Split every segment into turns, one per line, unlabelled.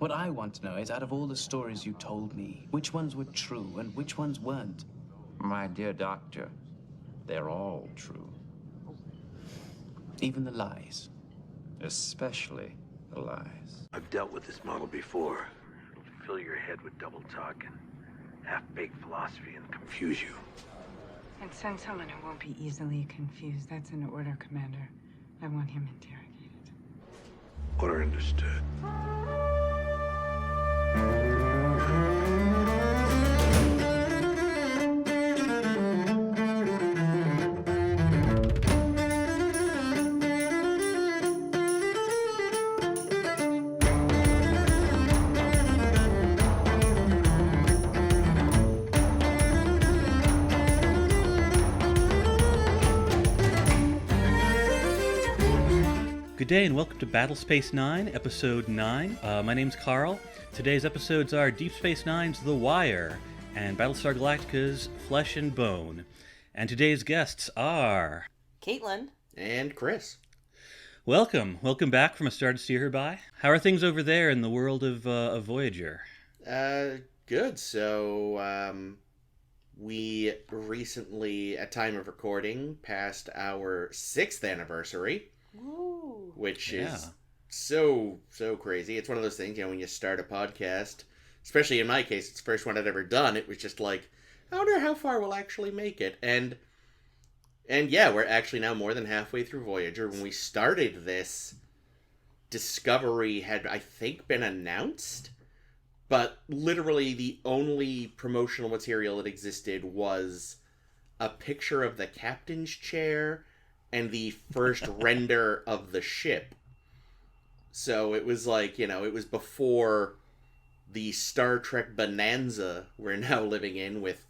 What I want to know is, out of all the stories you told me, which ones were true and which ones weren't?
My dear doctor, they're all true.
Even the lies.
Especially the lies.
I've dealt with this model before. It'll fill your head with double talk and half-baked philosophy and confuse you.
And send someone who won't be easily confused. That's an order, Commander. I want him interrogated.
Order understood.
Good day and welcome to Battlespace 9, Episode 9. My name's Carl. Today's episodes are Deep Space Nine's The Wire and Battlestar Galactica's Flesh and Bone. And today's guests are...
Caitlin.
And Chris.
Welcome back from A Star to Steer Her By. How are things over there in the world of Voyager?
Good. So, we recently, at time of recording, passed our 6th anniversary.
Woo.
Which is so crazy. It's one of those things, when you start a podcast, especially in my case, it's the first one I'd ever done. It was just like, I wonder how far we'll actually make it. And yeah, we're actually now more than halfway through Voyager. When we started this, Discovery had, I think, been announced, but literally the only promotional material that existed was a picture of the captain's chair and the first render of the ship. So it was like, it was before the Star Trek bonanza we're now living in with,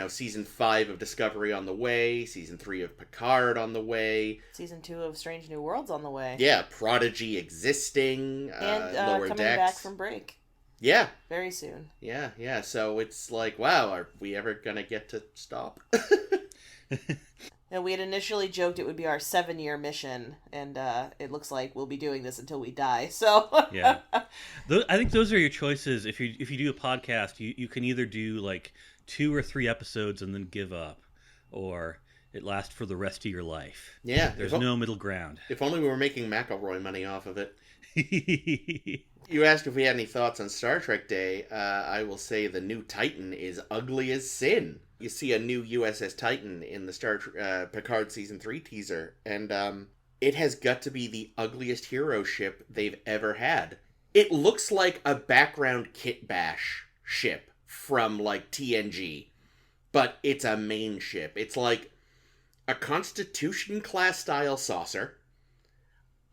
Season 5 of Discovery on the way, Season 3 of Picard on the way.
Season 2 of Strange New Worlds on the way.
Yeah, Prodigy existing,
and
Lower
coming
Decks.
back from break.
Yeah.
Very soon.
Yeah, so it's like, wow, are we ever gonna get to stop?
We had initially joked it would be our 7-year mission, and it looks like we'll be doing this until we die. So
Yeah, I think those are your choices. If you do a podcast, you can either do like 2 or 3 episodes and then give up, or it lasts for the rest of your life.
Yeah,
there's no middle ground.
If only we were making McElroy money off of it. You asked if we had any thoughts on Star Trek Day. I will say the new Titan is ugly as sin. You see a new USS Titan in the Picard Season 3 teaser, and it has got to be the ugliest hero ship they've ever had. It looks like a background Kit Bash ship from, like, TNG, but it's a main ship. It's like a Constitution-class style saucer,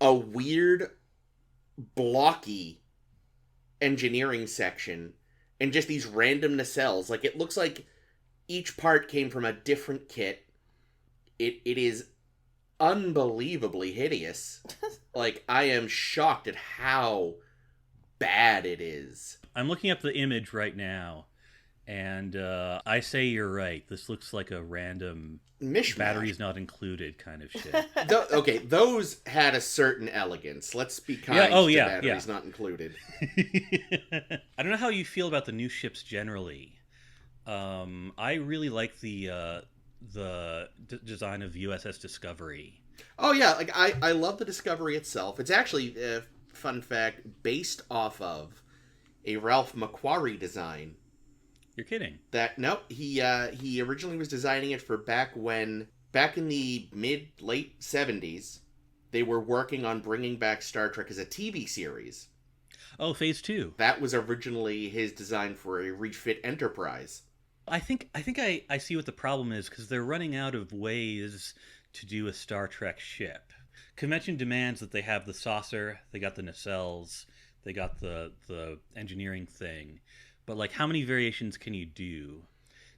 a weird, blocky engineering section, and just these random nacelles. Like, it looks like each part came from a different kit. It is unbelievably hideous. Like, I am shocked at how bad it is.
I'm looking up the image right now, and I say you're right. This looks like a random
mishmash.
Batteries not included kind of shit.
Okay, those had a certain elegance. Let's be kind to batteries not included.
I don't know how you feel about the new ships generally. I really like the design of USS Discovery.
Oh yeah, like I love the Discovery itself. It's actually, fun fact, based off of a Ralph McQuarrie design.
You're kidding.
He originally was designing it for back in the late 70s, they were working on bringing back Star Trek as a TV series.
Oh, Phase 2.
That was originally his design for a refit Enterprise.
I think I see what the problem is, because they're running out of ways to do a Star Trek ship. Convention demands that they have the saucer, they got the nacelles, they got the engineering thing. But, like, how many variations can you do?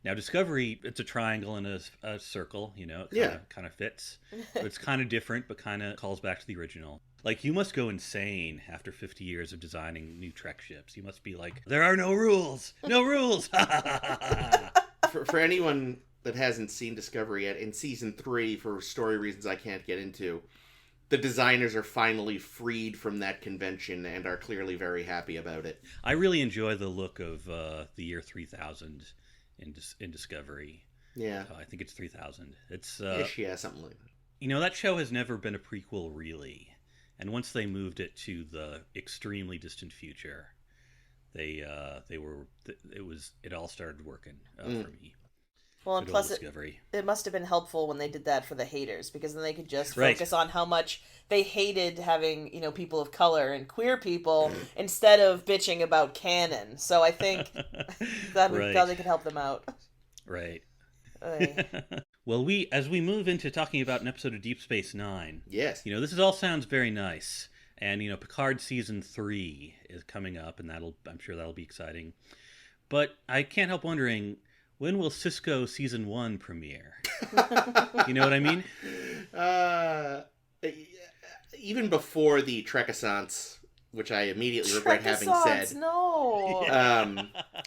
Now, Discovery, it's a triangle and a circle, it kind of fits. It's kind of different, but kind of calls back to the original. Like, you must go insane after 50 years of designing new Trek ships. You must be like, there are no rules! No rules!
For anyone that hasn't seen Discovery yet, in Season 3, for story reasons I can't get into, the designers are finally freed from that convention and are clearly very happy about it.
I really enjoy the look of the year 3000 in Discovery.
Yeah.
I think it's 3000. It's
Ish, yeah, something like that.
You know, that show has never been a prequel, really. And once they moved it to the extremely distant future, it all started working for me.
Well, and
Good
plus
old Discovery.
it must have been helpful when they did that for the haters, because then they could just
Right.
focus on how much they hated having, people of color and queer people instead of bitching about canon. So I think that they could help them out.
Right.
Oy.
Well, as we move into talking about an episode of Deep Space Nine,
Yes.
this all sounds very nice, and Picard season 3 is coming up, and I'm sure that'll be exciting. But I can't help wondering, when will Cisco season 1 premiere? You know what I mean?
Even before the Trekessance, which I immediately regret having said.
No.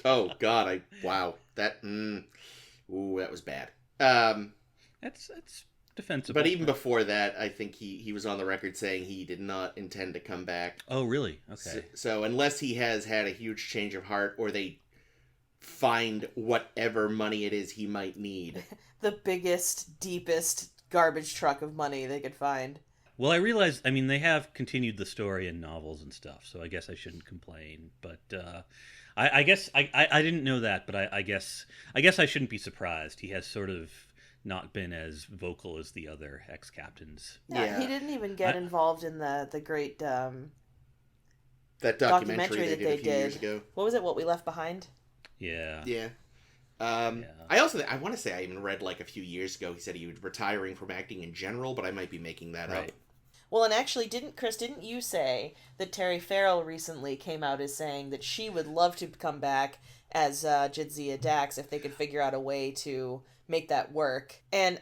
Oh God, that was bad.
That's defensible.
But even before that, I think he was on the record saying he did not intend to come back.
Oh, really? Okay.
So unless he has had a huge change of heart, or they find whatever money it is he might need.
The biggest, deepest garbage truck of money they could find.
Well, I realize, they have continued the story in novels and stuff, so I guess I shouldn't complain. But I guess I didn't know that, but I guess I shouldn't be surprised. He has sort of not been as vocal as the other ex-captains.
Yeah. He didn't even get involved in the great
that documentary
that
they did a few years ago.
What was it? What We Left Behind?
Yeah.
Yeah. I want to say I even read like a few years ago he said he was retiring from acting in general, but I might be making that up.
Well, and actually, didn't you say that Terry Farrell recently came out as saying that she would love to come back as Jadzia Dax if they could figure out a way to make that work? And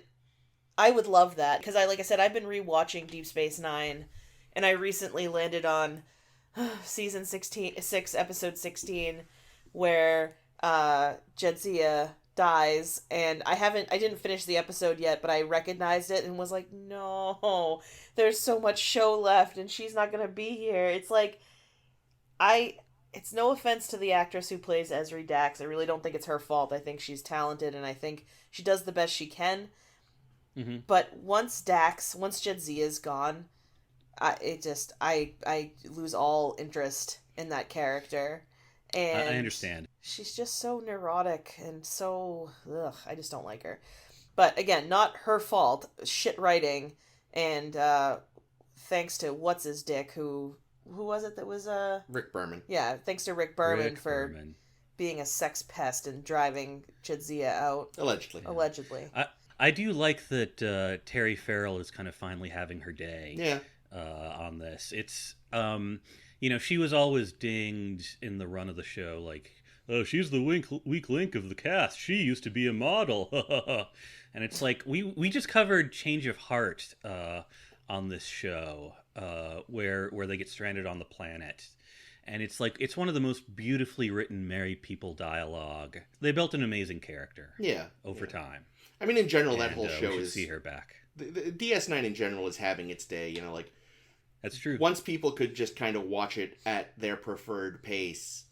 I would love that, because like I said, I've been rewatching Deep Space Nine, and I recently landed on season 6, episode 16, where Jadzia dies, and I didn't finish the episode yet, but I recognized it and was like, no, there's so much show left and she's not gonna be here. It's like, it's no offense to the actress who plays Ezri Dax. I really don't think it's her fault. I think she's talented, and I think she does the best she can. Mm-hmm. But once Jadzia's gone, I lose all interest in that character. And
I understand.
She's just so neurotic and so... I just don't like her. But again, not her fault. Shit writing. And thanks to What's-His-Dick, who was it that was...
Rick Berman.
Yeah, thanks to Rick Berman for being a sex pest and driving Jadzia out. Allegedly.
I do like that Terry Farrell is kind of finally having her day.
Yeah.
On this. It's... she was always dinged in the run of the show, like, oh, she's the weak link of the cast. She used to be a model. And it's like, we just covered Change of Heart on this show, where they get stranded on the planet. And it's like, it's one of the most beautifully written married people dialogue. They built an amazing character.
Yeah.
Over time.
I mean, in general, that whole show
we should
is...
see her back.
The DS9 in general is having its day,
That's true.
Once people could just kind of watch it at their preferred pace,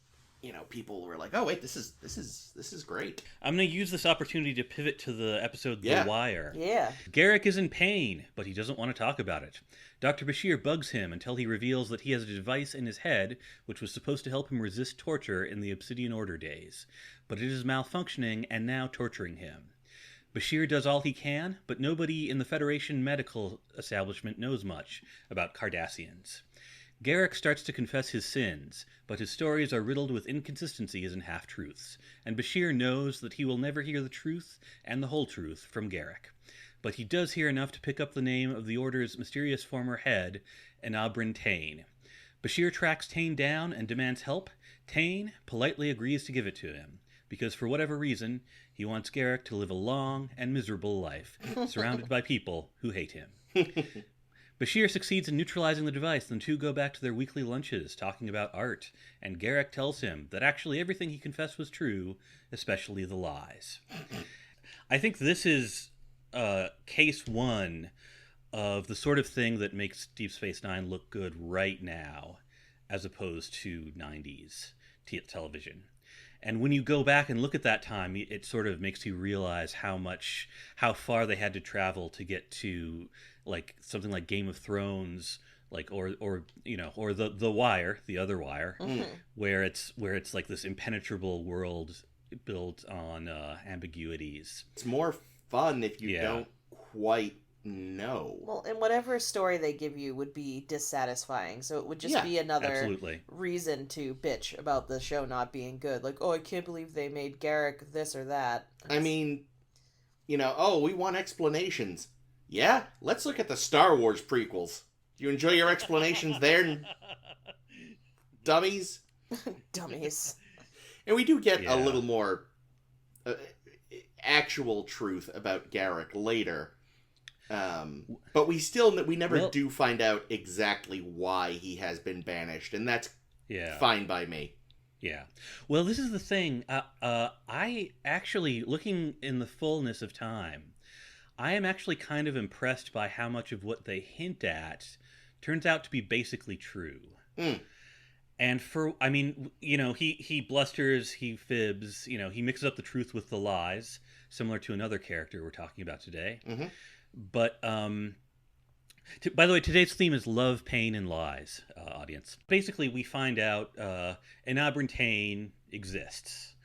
people were like, "Oh wait, this is great."
I'm going to use this opportunity to pivot to the episode The Wire.
Yeah.
Garak is in pain, but he doesn't want to talk about it. Dr. Bashir bugs him until he reveals that he has a device in his head which was supposed to help him resist torture in the Obsidian Order days, but it is malfunctioning and now torturing him. Bashir does all he can, but nobody in the Federation medical establishment knows much about Cardassians. Garak starts to confess his sins, but his stories are riddled with inconsistencies and half-truths, and Bashir knows that he will never hear the truth and the whole truth from Garak. But he does hear enough to pick up the name of the Order's mysterious former head, Enabrin Tain. Bashir tracks Tain down and demands help. Tain politely agrees to give it to him, because for whatever reason, he wants Garak to live a long and miserable life, surrounded by people who hate him. Bashir succeeds in neutralizing the device, and the two go back to their weekly lunches, talking about art, and Garak tells him that actually everything he confessed was true, especially the lies. I think this is case one of the sort of thing that makes Deep Space Nine look good right now, as opposed to 90s television. And when you go back and look at that time, it sort of makes you realize how far they had to travel to get to like something like Game of Thrones, like or the Wire, the other Wire, where it's like this impenetrable world built on ambiguities.
It's more fun if you don't quite know.
Well, and whatever story they give you would be dissatisfying, so it would just be another reason to bitch about the show not being good. Like, oh, I can't believe they made Garak this or that.
I mean, we want explanations. Yeah, let's look at the Star Wars prequels. Do you enjoy your explanations there, dummies?
Dummies.
And we do get a little more actual truth about Garak later. But we never do find out exactly why he has been banished, and that's fine by me.
Yeah. Well, this is the thing. I actually, looking in the fullness of time, I am actually kind of impressed by how much of what they hint at turns out to be basically true. And he blusters, he fibs, he mixes up the truth with the lies, similar to another character we're talking about today. Mm-hmm. But, by the way, today's theme is love, pain, and lies, audience. Basically, we find out Enabrin Tain exists,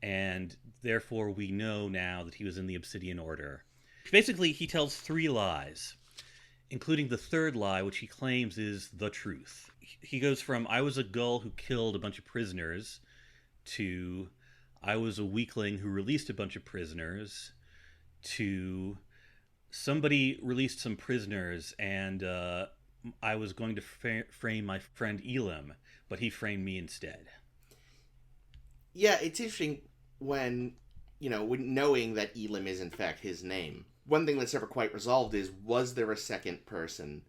and therefore we know now that he was in the Obsidian Order. Basically, he tells 3 lies, including the third lie, which he claims is the truth. He goes from, I was a gull who killed a bunch of prisoners, to I was a weakling who released a bunch of prisoners, to somebody released some prisoners, and I was going to frame my friend Elam, but he framed me instead.
Yeah, it's interesting when knowing that Elam is in fact his name. One thing that's never quite resolved is, was there a second person?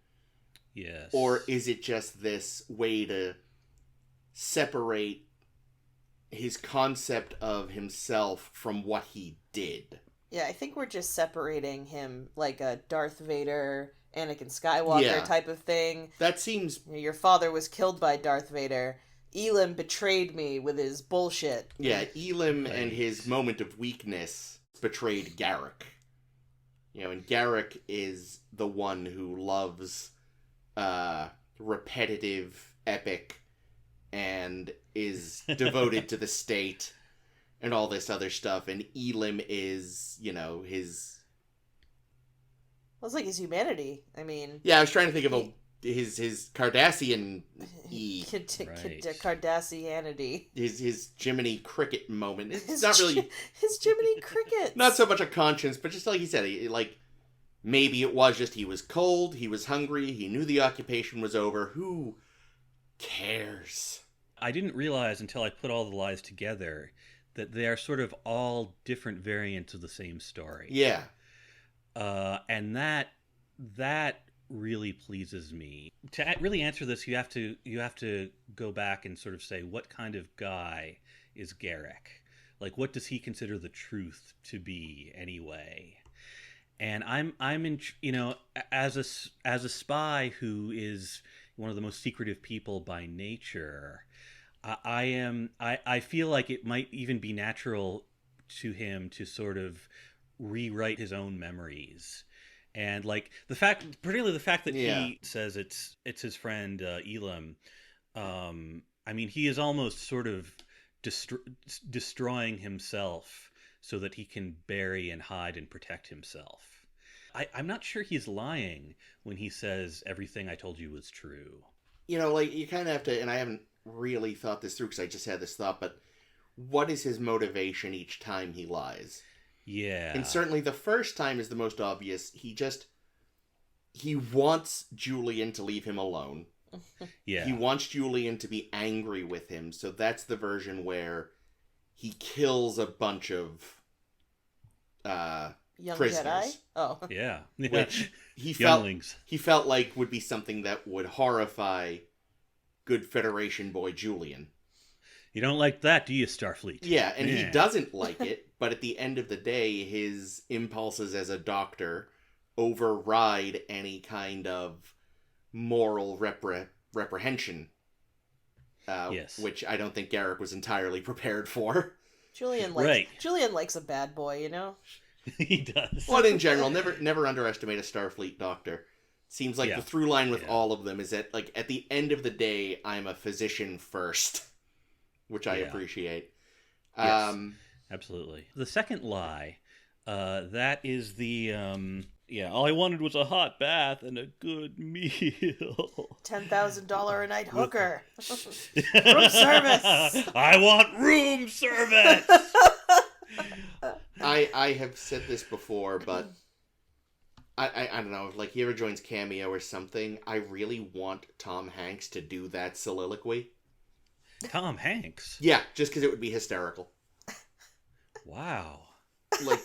Yes.
Or is it just this way to separate his concept of himself from what he did?
Yeah, I think we're just separating him like a Darth Vader, Anakin Skywalker type of thing.
That seems...
Your father was killed by Darth Vader. Elam betrayed me with his bullshit.
Yeah, Elam and his moment of weakness betrayed Garak. And Garak is the one who loves repetitive epic and is devoted to the state and all this other stuff, and Elam is, his...
Well, it's like his humanity. I mean...
Yeah, I was trying to think of his Cardassian
Cardassianity.
His Jiminy Cricket moment. It's not really...
His Jiminy Cricket!
Not so much a conscience, but just like he said, maybe it was just he was cold, he was hungry, he knew the occupation was over. Who cares?
I didn't realize until I put all the lies together that they are sort of all different variants of the same story.
Yeah.
And that really pleases me. To really answer this, you have to go back and sort of say, what kind of guy is Garak? Like, what does he consider the truth to be anyway? And I'm in, as a spy who is one of the most secretive people by nature, I feel like it might even be natural to him to sort of rewrite his own memories. And particularly the fact that he says it's his friend Elam. I mean, he is almost sort of destroying himself so that he can bury and hide and protect himself. I'm not sure he's lying when he says everything I told you was true.
You kind of have to, and I haven't really thought this through because I just had this thought, but what is his motivation each time he lies?
Yeah.
And certainly the first time is the most obvious. He wants Julian to leave him alone.
Yeah.
He wants Julian to be angry with him, so that's the version where he kills a bunch of
Young
prisoners.
Jedi? Oh.
Yeah.
Which he felt like would be something that would horrify good Federation boy Julian.
You don't like that, do you, Starfleet?
Yeah, and he doesn't like it, but at the end of the day, his impulses as a doctor override any kind of moral reprehension.
Yes.
Which I don't think Garak was entirely prepared for.
Julian likes a bad boy, you know?
He does.
Well, in general, never underestimate a Starfleet doctor. Seems like the through line with all of them is that, like, at the end of the day, I'm a physician first, which I appreciate.
Yes, absolutely. The second lie, that is the, all I wanted was a hot bath and a good meal.
$10,000 a night hooker. Room service.
I want room service.
I have said this before, but I don't know, like, he ever joins Cameo or something, I really want Tom Hanks to do that soliloquy.
Tom Hanks?
Yeah, just because it would be hysterical.
Wow.
Like,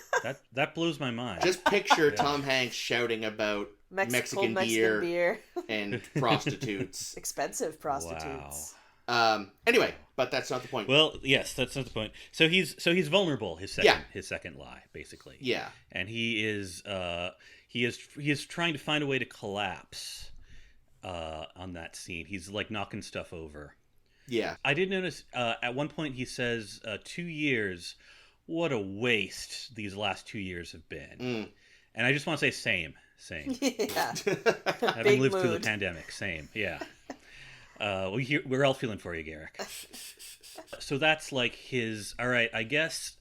that blows my mind.
Just picture Tom Hanks shouting about Mexican beer and prostitutes.
Expensive prostitutes.
Wow.
Anyway, but that's not the point.
Well, yes, that's not the point. So he's vulnerable. His second lie, basically.
Yeah,
and he is trying to find a way to collapse on that scene. He's like knocking stuff over.
Yeah,
I did notice at one point he says 2 years. What a waste these last 2 years have been. And I just want to say same.
Yeah.
Having lived through the pandemic, same. Yeah. We're all feeling for you, Garak. So that's like his. All right, I guess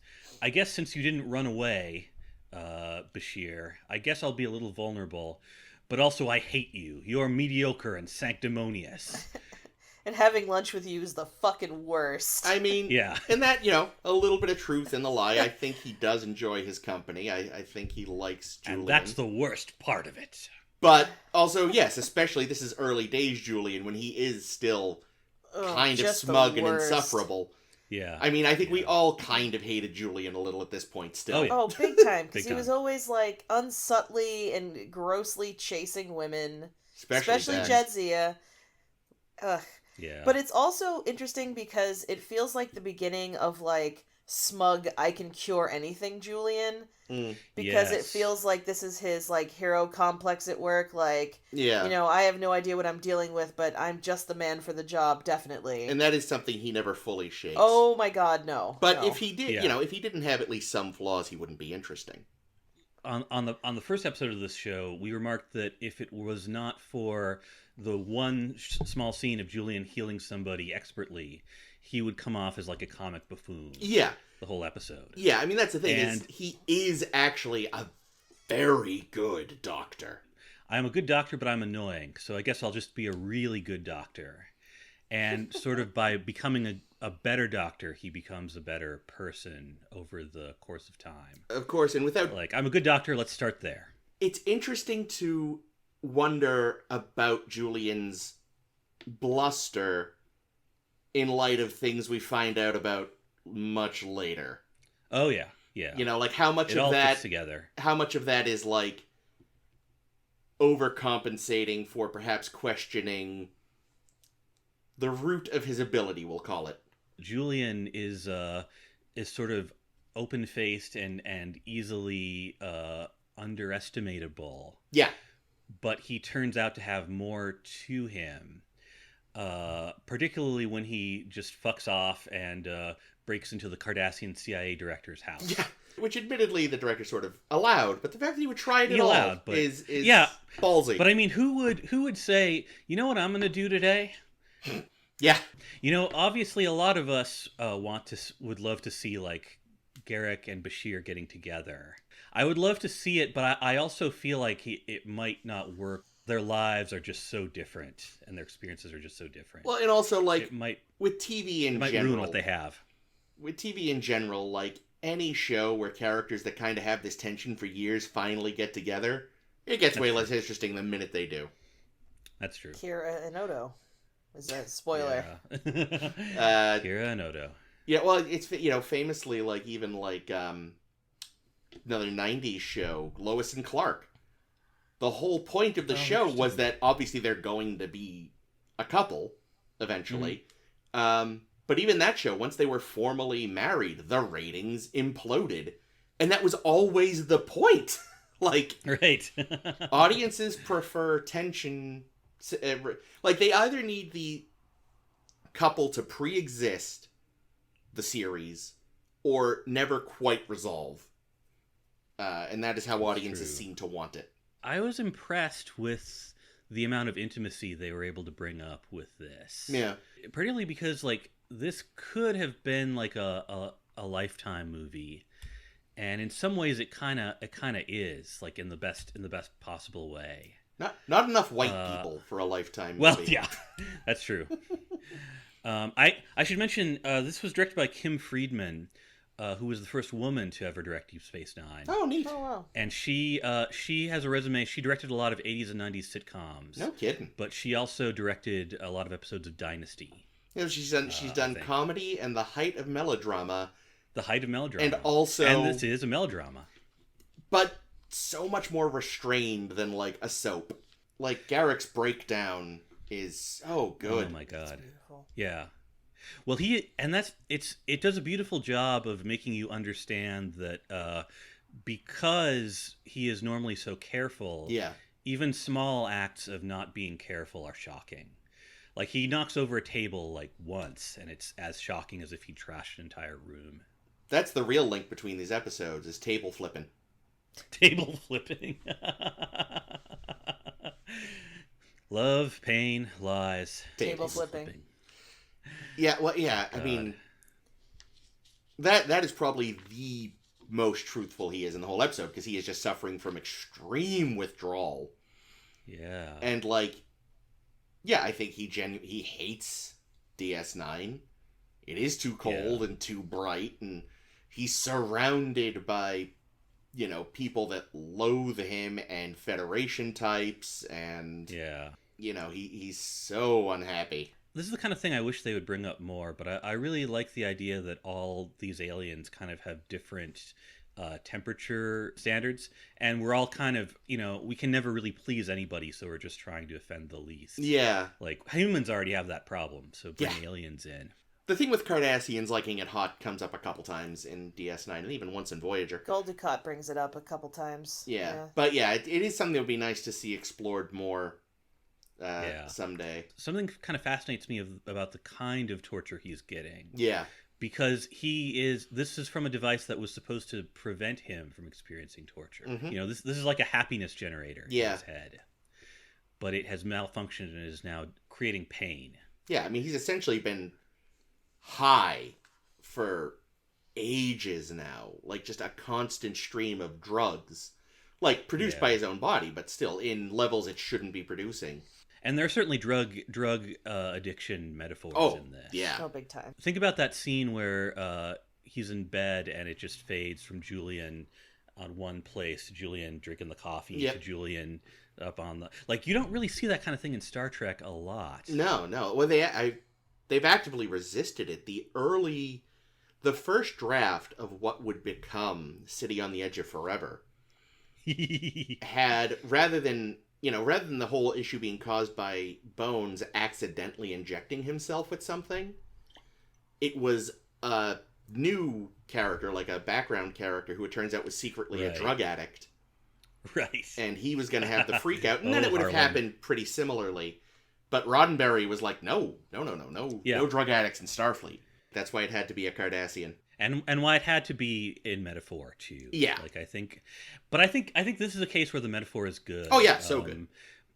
since you didn't run away, Bashir, I guess I'll be a little vulnerable, but also I hate you. You're mediocre and sanctimonious.
And having lunch with you is the fucking worst.
I mean, and that, a little bit of truth in the lie. I think he does enjoy his company. I think he likes Julian.
And that's the worst part of it.
But also, yes, especially this is early days Julian, when he is still kind of smug and insufferable.
Yeah.
I mean, I think we all kind of hated Julian a little at this point still.
Oh, big time. Because he was always, like, unsubtly and grossly chasing women. Especially Jadzia. Ugh.
Yeah.
But it's also interesting because it feels like the beginning of, like, smug, I can cure anything Julian. Because it feels like this is his, like, hero complex at work. Like, I have no idea what I'm dealing with, but I'm just the man for the job, definitely.
And that is something he never fully shakes.
Oh my god, no.
But if he did, if he didn't have at least some flaws, he wouldn't be interesting.
On the first episode of this show, we remarked that if it was not for the one small scene of Julian healing somebody expertly, he would come off as like a comic buffoon.
Yeah.
The whole episode.
Yeah, I mean, that's the thing, is he is actually a very good doctor.
I'm a good doctor, but I'm annoying, so I guess I'll just be a really good doctor. And sort of by becoming a better doctor, he becomes a better person over the course of time.
Of course, and without...
Like, I'm a good doctor, let's start there.
It's interesting to wonder about Julian's bluster in light of things we find out about much later.
Oh, yeah.
Like how much of that...
fits together.
How much of that is, like, overcompensating for perhaps questioning the root of his ability, we'll call it.
Julian is sort of open-faced and easily underestimatable.
Yeah.
But he turns out to have more to him, particularly when he just fucks off and breaks into the Cardassian CIA director's house.
Yeah, which admittedly the director sort of allowed, but the fact that he would try it at all is ballsy.
But I mean, who would say, you know what I'm going to do today?
Yeah.
Obviously a lot of us would love to see, like, Garak and Bashir getting together. I would love to see it, but I also feel like it might not work. Their lives are just so different, and their experiences are just so different.
Well, and also, like, with
it
TV in
might
general...
ruin what they have.
With TV in general, like, any show where characters that kind of have this tension for years finally get together, it gets way less interesting the minute they do.
That's true.
Kira and Odo is a spoiler.
Yeah. Kira and Odo.
Yeah, well, it's, famously, like, even, like, another 90s show, Lois and Clark. The whole point of the show was that obviously they're going to be a couple eventually. Mm-hmm. But even that show, once they were formally married, the ratings imploded. And that was always the point. Like,
Right.
audiences prefer tension. Like, they either need the couple to pre-exist the series or never quite resolve. And that is how audiences seem to want it.
I was impressed with the amount of intimacy they were able to bring up with this.
Yeah.
Particularly because, like, this could have been like a Lifetime movie. And in some ways it kind of is, like, in the best possible way.
Not enough white people for a Lifetime movie.
Well, yeah, that's true. I should mention this was directed by Kim Friedman, who was the first woman to ever direct Deep Space Nine.
Oh, neat.
Oh, wow.
And she has a resume. She directed a lot of 80s and 90s sitcoms.
No kidding.
But she also directed a lot of episodes of Dynasty.
You know, she's done comedy and the height of melodrama.
The height of melodrama.
And
this is a melodrama.
But so much more restrained than, like, a soap. Like, Garak's breakdown is so good.
Oh my god.
Beautiful.
Yeah. Well, it does a beautiful job of making you understand that because he is normally so careful, even small acts of not being careful are shocking. Like, he knocks over a table, like, once, and it's as shocking as if he trashed an entire room.
That's the real link between these episodes, is table flipping.
Table flipping. Love, pain, lies.
Table flipping.
Yeah, well, yeah, I mean, that is probably the most truthful he is in the whole episode, because he is just suffering from extreme withdrawal.
Yeah.
And, like, yeah, I think he hates DS9. It is too cold and too bright, and he's surrounded by, you know, people that loathe him and Federation types, and, you know, he's so unhappy.
This is the kind of thing I wish they would bring up more, but I really like the idea that all these aliens kind of have different temperature standards, and we're all kind of, you know, we can never really please anybody, so we're just trying to offend the least.
Yeah.
Like, humans already have that problem, so bring aliens in.
The thing with Cardassians liking it hot comes up a couple times in DS9, and even once in Voyager.
Goldicott brings it up a couple times.
Yeah. But yeah, it is something that would be nice to see explored more someday.
Something kind of fascinates me about the kind of torture he's getting.
Yeah.
Because this is from a device that was supposed to prevent him from experiencing torture.
Mm-hmm.
You know, this is like a happiness generator in his head. But it has malfunctioned and is now creating pain.
Yeah, I mean, he's essentially been high for ages now. Like, just a constant stream of drugs. Like, produced by his own body, but still in levels it shouldn't be producing.
And there are certainly drug addiction metaphors in this.
Yeah.
Oh, big time.
Think about that scene where he's in bed and it just fades from Julian on one place to Julian drinking the coffee to Julian up on the... Like, you don't really see that kind of thing in Star Trek a lot.
No. Well, they've actively resisted it. The first draft of what would become City on the Edge of Forever had, rather than the whole issue being caused by Bones accidentally injecting himself with something, it was a new character, like a background character, who it turns out was secretly a drug addict.
Right.
And he was going to have the freak out, and then it would have happened pretty similarly. But Roddenberry was like, no drug addicts in Starfleet. That's why it had to be a Cardassian.
And why it had to be in metaphor too.
Yeah.
Like, I think this is a case where the metaphor is good.
Oh yeah, so good.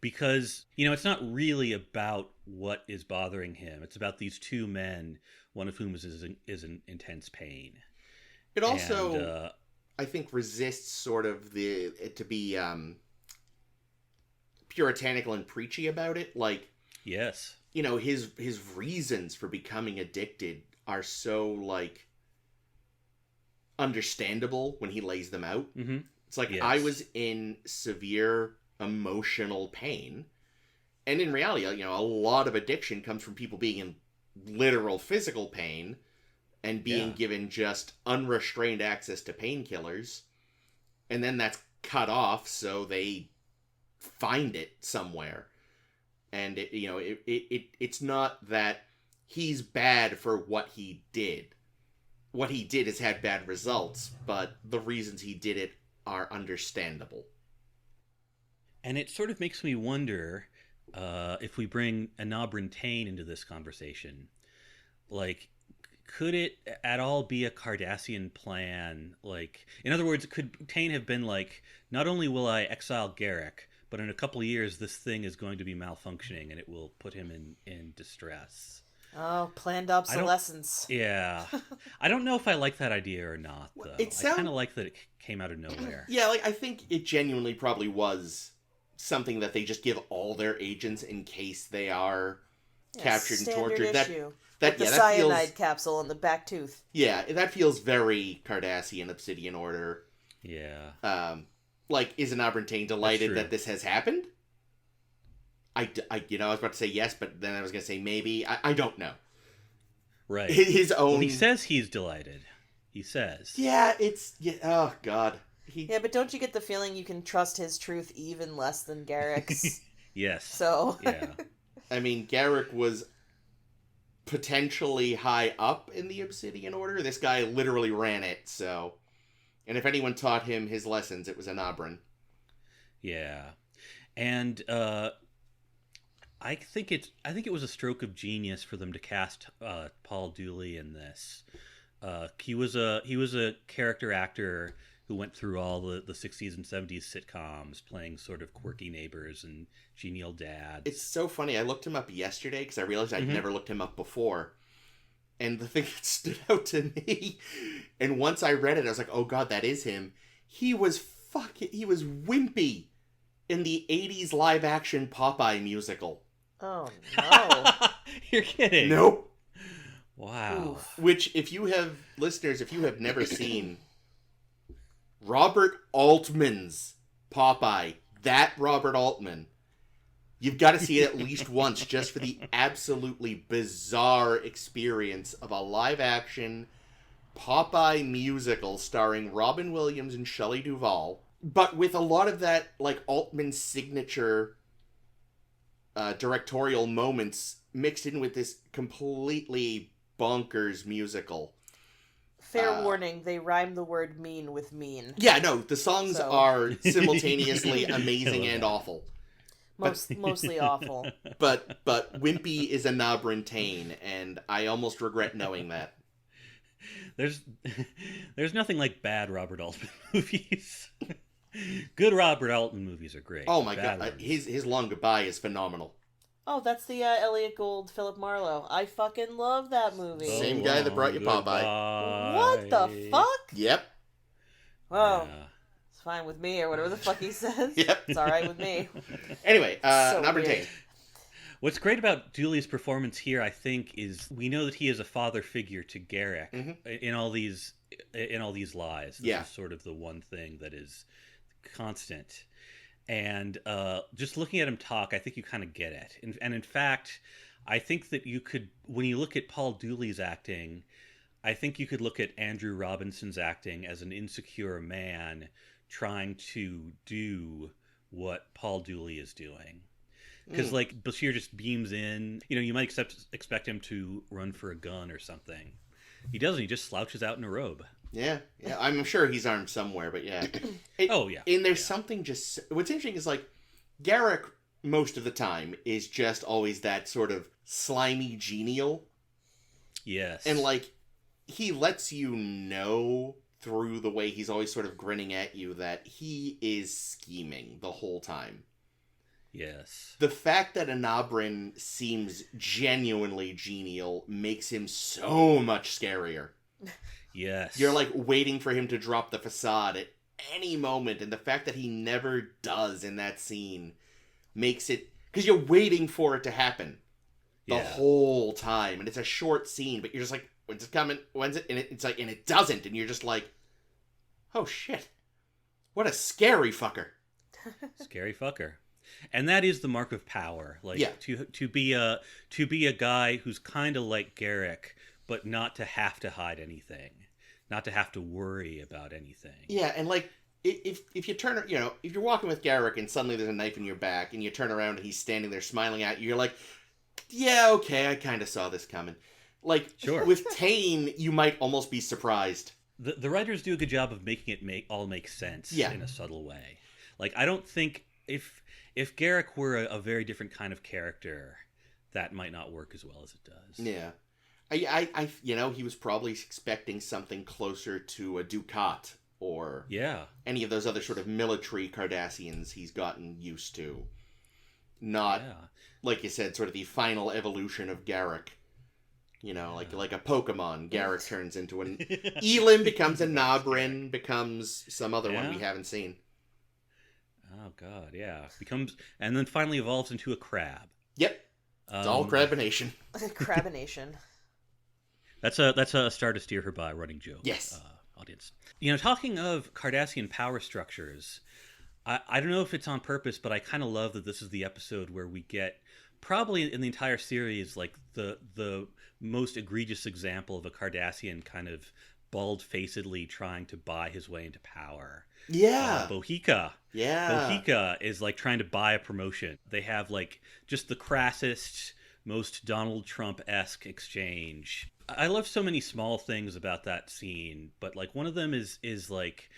Because, you know, it's not really about what is bothering him. It's about these two men, one of whom is in intense pain.
It also, I think, resists sort of it to be puritanical and preachy about it. Like,
yes,
you know, his reasons for becoming addicted are so, like, understandable when he lays them out.
Mm-hmm.
It's like, I was in severe emotional pain, and in reality, you know, a lot of addiction comes from people being in literal physical pain and being given just unrestrained access to painkillers, and then that's cut off, so they find it somewhere. And it's not that he's bad for what he did. What he did has had bad results, but the reasons he did it are understandable.
And it sort of makes me wonder if we bring Enabrin Tain into this conversation, like, could it at all be a Cardassian plan? Like, in other words, could Tain have been like, not only will I exile Garak, but in a couple of years this thing is going to be malfunctioning and it will put him in distress.
Oh, planned obsolescence.
Yeah. I don't know if I like that idea or not, though. I kind of like that it came out of nowhere.
Yeah, like, I think it genuinely probably was something that they just give all their agents in case they are captured and tortured.
Issue.
That
the cyanide capsule in the back tooth.
Yeah, that feels very Cardassian Obsidian Order.
Yeah.
Like, is Enabrin Tain delighted that this has happened? I was about to say yes, but then I was going to say maybe. I don't know.
Right.
His own...
Well, he says he's delighted. He says.
Yeah, oh, God.
Yeah, but don't you get the feeling you can trust his truth even less than Garak's?
Yes.
So...
Yeah.
I mean, Garak was potentially high up in the Obsidian Order. This guy literally ran it, so... And if anyone taught him his lessons, it was Enabrin. Yeah.
And, I think it was a stroke of genius for them to cast Paul Dooley in this. He was a character actor who went through all the 60s and 70s sitcoms, playing sort of quirky neighbors and genial dads.
It's so funny. I looked him up yesterday because I realized I'd never looked him up before. And the thing that stood out to me, and once I read it, I was like, oh God, that is him. He was Wimpy in the 80s live-action Popeye musical.
Oh, no.
You're kidding.
Nope.
Wow.
Oof.
Which, if you have never seen Robert Altman's Popeye, that Robert Altman, you've got to see it at least once just for the absolutely bizarre experience of a live-action Popeye musical starring Robin Williams and Shelley Duvall, but with a lot of that, like, Altman signature directorial moments mixed in with this completely bonkers musical.
Fair warning, they rhyme the word mean with mean.
Yeah, no, the songs are simultaneously amazing and awful.
Mostly awful.
But Wimpy is Enabrin Tain, and I almost regret knowing that.
There's nothing like bad Robert Altman movies. Good Robert Altman movies are great.
Oh my God, his Long Goodbye is phenomenal.
Oh, that's the Elliot Gould, Philip Marlowe. I fucking love that movie.
Same guy that brought you Popeye.
What the fuck?
Yep.
Whoa.
Yeah.
It's fine with me, or whatever the fuck he says.
Yep.
It's alright with me.
Anyway,
So
Enabrin
weird.
Tain.
What's great about Dooley's performance here, I think, is we know that he is a father figure to Garak in all these lies. This is sort of the one thing that is constant. And just looking at him talk, I think you kind of get it. And in fact, I think that you could, when you look at Paul Dooley's acting, I think you could look at Andrew Robinson's acting as an insecure man trying to do what Paul Dooley is doing. Because, like, Bashir just beams in. You know, you might expect him to run for a gun or something. He doesn't. He just slouches out in a robe.
Yeah. I'm sure he's armed somewhere, but yeah. And there's something just... What's interesting is, like, Garak, most of the time, is just always that sort of slimy genial.
Yes.
And, like, he lets you know through the way he's always sort of grinning at you that he is scheming the whole time.
Yes.
The fact that Enabrin seems genuinely genial makes him so much scarier.
Yes.
You're like waiting for him to drop the facade at any moment, and the fact that he never does in that scene makes it... Because you're waiting for it to happen the whole time, and it's a short scene, but you're just like, when's it coming? When's it? And it's like, and it doesn't, and you're just like, oh shit. What a scary fucker.
Scary fucker. And that is the mark of power. Like to be a guy who's kind of like Garak, but not to have to hide anything, not to have to worry about anything.
Yeah, and like if you turn, you know, if you're walking with Garak and suddenly there's a knife in your back and you turn around and he's standing there smiling at you, you're like, yeah, okay, I kind of saw this coming. Like with Tain, you might almost be surprised.
The writers do a good job of making it all make sense in a subtle way. Like I don't think if Garak were a very different kind of character, that might not work as well as it does.
Yeah. I he was probably expecting something closer to a Ducat or any of those other sort of military Cardassians he's gotten used to. Not, like you said, sort of the final evolution of Garak. Like a Pokemon, Garak turns into an... Elim becomes a Enabrin, becomes some other one we haven't seen.
Oh, God, yeah. And then finally evolves into a crab.
Yep. It's all Crabination.
Crabination.
That's a Star to Steer Her By running joke.
Yes.
Audience. Talking of Cardassian power structures, I don't know if it's on purpose, but I kind of love that this is the episode where we get, probably in the entire series, like the most egregious example of a Cardassian kind of bald-facedly trying to buy his way into power.
Yeah.
Bohica.
Yeah.
Bohica is like trying to buy a promotion. They have like just the crassest, most Donald Trump-esque exchange. I love so many small things about that scene, but like one of them is like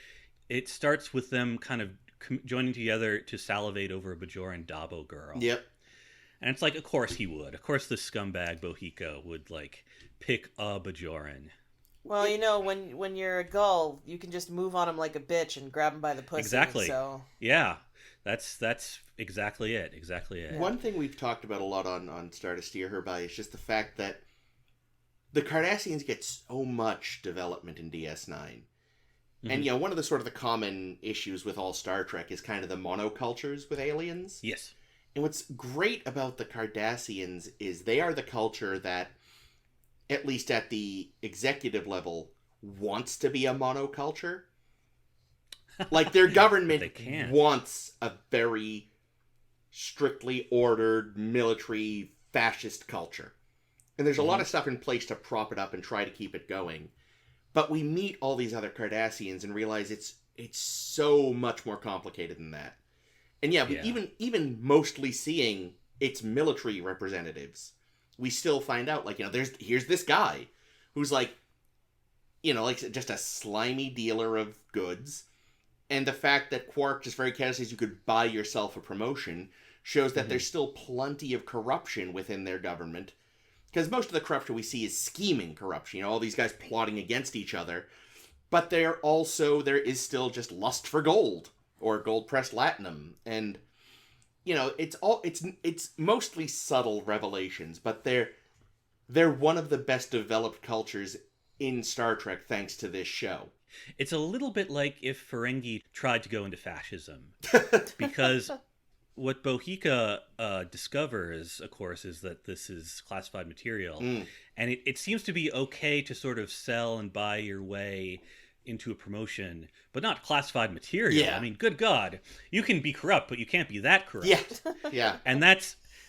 it starts with them kind of joining together to salivate over a Bajoran Dabo girl.
Yep.
And it's like, of course he would. Of course the scumbag Bohica would like pick a Bajoran.
Well, when you're a gull, you can just move on him like a bitch and grab him by the pussy.
Exactly.
So
yeah, that's exactly it. Exactly it.
One thing we've talked about a lot on Star to Steer Her By is just the fact that the Cardassians get so much development in DS9. Mm-hmm. And, one of the common issues with all Star Trek is kind of the monocultures with aliens.
Yes.
And what's great about the Cardassians is they are the culture that, at least at the executive level, wants to be a monoculture. Like, their government wants a very strictly ordered, military, fascist culture. And there's a lot of stuff in place to prop it up and try to keep it going. But we meet all these other Cardassians and realize it's so much more complicated than that. And even mostly seeing its military representatives, we still find out, here's this guy who's like just a slimy dealer of goods. And the fact that Quark just very casually says you could buy yourself a promotion shows that there's still plenty of corruption within their government. Because most of the corruption we see is scheming corruption. All these guys plotting against each other. But there is still just lust for gold. Or gold-pressed latinum. And, it's mostly subtle revelations. But they're one of the best developed cultures in Star Trek thanks to this show.
It's a little bit like if Ferengi tried to go into fascism. Because what Bohica discovers, of course, is that this is classified material. And it seems to be okay to sort of sell and buy your way into a promotion, but not classified material.
Yeah.
I mean, good God, you can be corrupt, but you can't be that corrupt.
Yeah, yeah.
And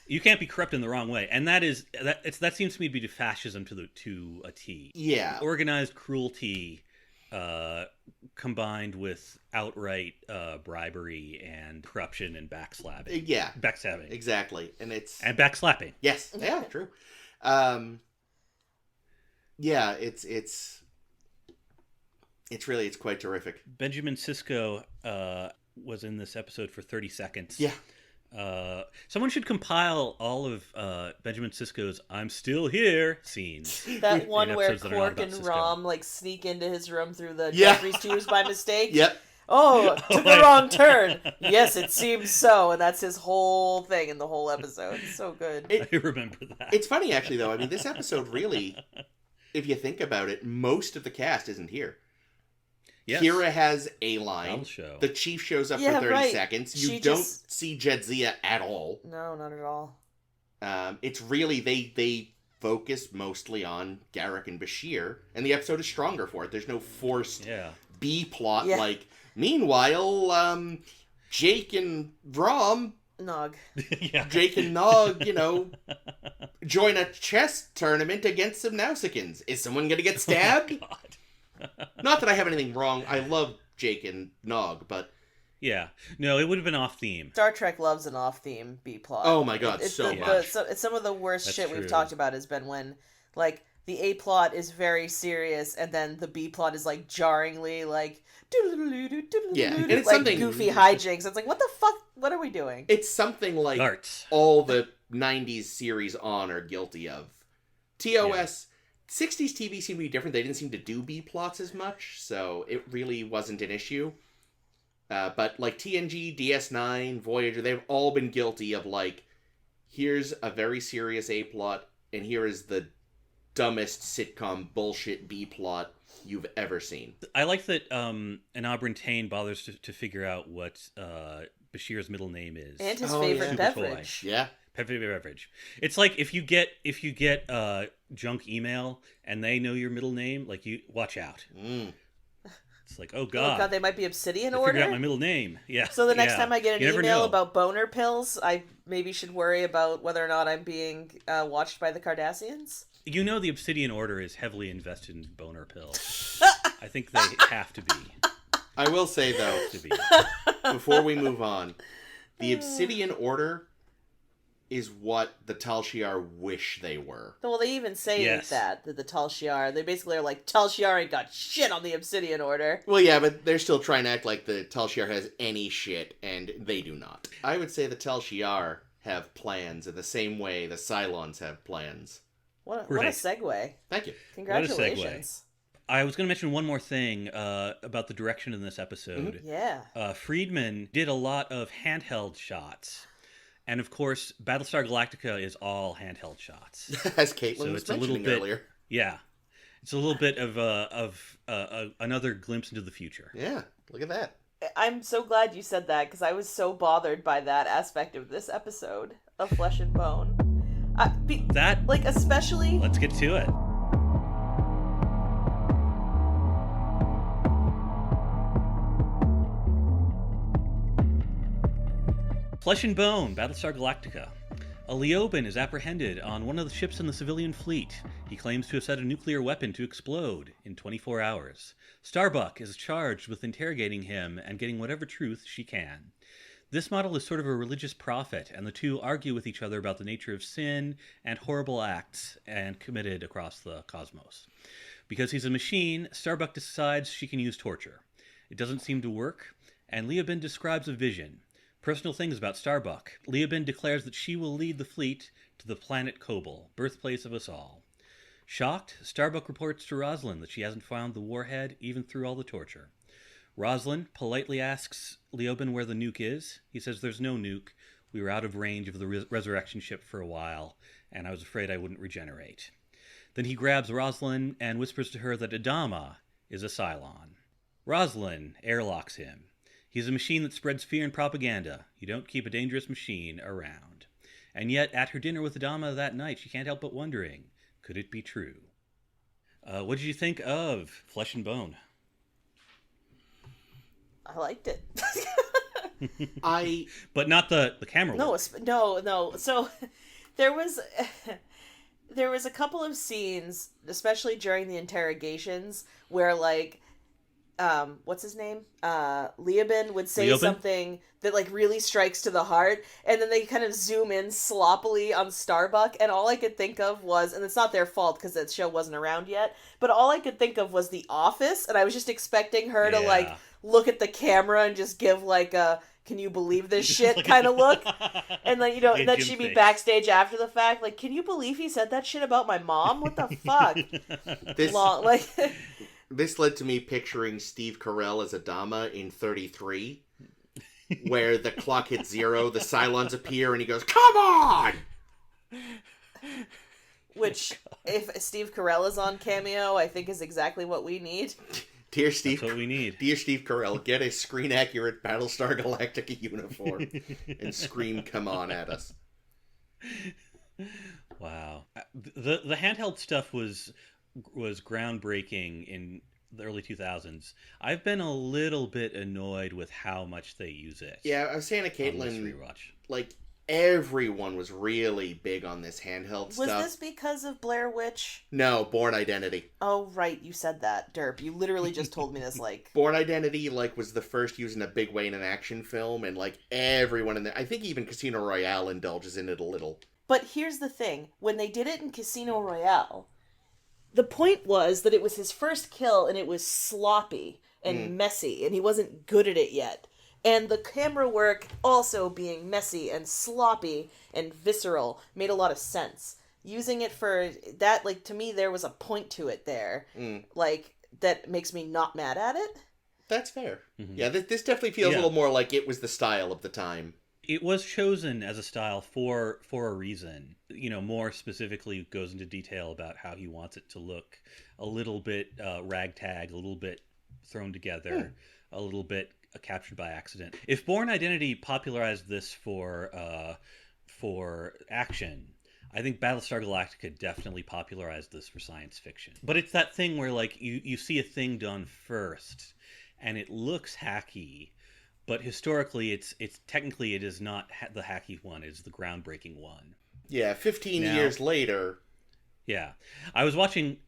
you can't be corrupt in the wrong way, and that seems to me to be fascism to a T.
Yeah,
organized cruelty combined with outright bribery and corruption and backslapping.
Yeah,
backstabbing.
Exactly, and
backslapping.
Yes, yeah, true. Yeah, it's quite terrific.
Benjamin Sisko was in this episode for 30 seconds.
Yeah.
Someone should compile all of Benjamin Sisko's "I'm still here" scenes.
That one where Quark and Rom sneak into his room through the
Yeah.
Jeffries tubes by mistake.
Yep.
Oh, took the wrong turn. Yes, it seems so, and that's his whole thing in the whole episode. So good.
I remember that.
It's funny, actually, though. I mean, this episode really, if you think about it, most of the cast isn't here. Yes. Kira has a line. The Chief shows up for 30 seconds. You don't see Jadzia at all.
No, not at all.
It's really, they focus mostly on Garak and Bashir, and the episode is stronger for it. There's no forced B-plot meanwhile, Jake and Rom...
Nog.
Jake and Nog, join a chess tournament against some Nausicaans. Is someone going to get stabbed?
Oh,
Not that I have anything wrong. I love Jake and Nog, but...
Yeah. No, it would have been off-theme.
Star Trek loves an off-theme B-plot.
Oh my god, so much.
Some of the worst shit we've talked about has been when, the A-plot is very serious, and then the B-plot is, jarringly,
yeah, and it's
something... goofy hijinks. It's like, what the fuck? What are we doing?
It's something like
Darts.
all the 90s series on are guilty of. TOS, 60s TV seemed to be different. They didn't seem to do B-plots as much, so it really wasn't an issue. But like TNG, DS9, Voyager, they've all been guilty of like, here's a very serious A-plot, and here is the dumbest sitcom bullshit B-plot you've ever seen.
I like that Enabrin Tain bothers to figure out what Bashir's middle name is.
And his
Oh,
favorite
yeah.
beverage.
Yeah.
Favorite beverage. It's like if you get junk email and they know your middle name, like you watch out. It's like, oh
Oh
god,
god, they might be Obsidian
I figured out
Order?
my middle name. Yeah.
So the next
yeah.
time I get
You
an
never
email
know.
about boner pills, I maybe should worry about whether or not I'm being watched by the Cardassians?
You know the Obsidian Order is heavily invested in boner pills. I think they have to be.
I will say, though,
To be.
before we move on, the Obsidian Order is what the Tal Shiar wish they were.
Well, they even say
Yes.
that the Tal Shiar, they basically are like, Tal Shiar ain't got shit on the Obsidian Order.
Well, yeah, but they're still trying to act like the Tal Shiar has any shit, and they do not. I would say the Tal Shiar have plans in the same way the Cylons have plans.
What a
Right.
segue.
Thank you.
Congratulations.
I was going to mention one more thing about the direction in this episode.
Yeah.
Friedman did a lot of handheld shots. And of course, Battlestar Galactica is all handheld shots.
As Caitlin
So
was
it's a little
mentioning
bit-
earlier.
Yeah. It's a little bit of another glimpse into the future.
Yeah, look at that.
I'm so glad you said that, because I was so bothered by that aspect of this episode of Flesh and Bone. Like, especially...
Let's get to it. Flesh and Bone, Battlestar Galactica. A Leoben is apprehended on one of the ships in the civilian fleet. He claims to have set a nuclear weapon to explode in 24 hours. Starbuck is charged with interrogating him and getting whatever truth she can. This model is sort of a religious prophet, and the two argue with each other about the nature of sin and horrible acts and committed across the cosmos. Because he's a machine, Starbuck decides she can use torture. It doesn't seem to work, and Leoben describes a vision. Personal things about Starbuck. Leoben declares that she will lead the fleet to the planet Kobol, birthplace of us all. Shocked, Starbuck reports to Rosalind that she hasn't found the warhead even through all the torture. Rosalind politely asks Leoben where the nuke is. He says there's no nuke. We were out of range of the resurrection ship for a while, and I was afraid I wouldn't regenerate. Then he grabs Rosalind and whispers to her that Adama is a Cylon. Rosalind airlocks him. He's a machine that spreads fear and propaganda. You don't keep a dangerous machine around. And yet, at her dinner with Adama that night, she can't help but wondering, could it be true? What did you think of Flesh and Bone?
I liked it.
But not the camera
No,
work.
no. So there was a couple of scenes, especially during the interrogations, where like what's his name? Leoben would say
Leoben?
something that like really strikes to the heart, and then they kind of zoom in sloppily on Starbuck, and all I could think of was, and it's not their fault because that show wasn't around yet, but all I could think of was The Office, and I was just expecting her to like look at the camera and just give like a "can you believe this shit" kind of look, and then and then she'd be backstage after the fact like, "Can you believe he said that shit about my mom? What the fuck?"
This led to me picturing Steve Carell as Adama in 33, where the clock hits 0, the Cylons appear, and he goes, "Come on!"
Which, if Steve Carell is on Cameo, I think is exactly what we need.
Dear Steve,
That's what we need.
Dear Steve Carell, get a screen-accurate Battlestar Galactica uniform and scream "Come on" at us.
Wow. The handheld stuff was groundbreaking in the early 2000s. I've been a little bit annoyed with how much they use it.
Yeah, I was saying to
on this
Caitlin,
rewatch.
like, everyone was really big on this handheld stuff.
Was this because of Blair Witch?
No, Born Identity.
Oh, right, you said that, Derp. You literally just told me this, like...
Born Identity, like, was the first used in a big way in an action film, and, like, everyone in there... I think even Casino Royale indulges in it a little.
But here's the thing. When they did it in Casino Royale, the point was that it was his first kill, and it was sloppy and messy, and he wasn't good at it yet. And the camera work also being messy and sloppy and visceral made a lot of sense. Using it for that, like, to me, there was a point to it there. Like, that makes me not mad at it.
That's fair. Mm-hmm. Yeah, this definitely feels a little more like it was the style of the time.
It was chosen as a style for a reason. More specifically goes into detail about how he wants it to look a little bit ragtag, a little bit thrown together, a little bit captured by accident. If Bourne Identity popularized this for action, I think Battlestar Galactica definitely popularized this for science fiction. But it's that thing where, like, you see a thing done first, and it looks hacky, but historically, it's technically it is not the hacky one; it's the groundbreaking one.
Yeah, 15 years later.
Yeah, I was watching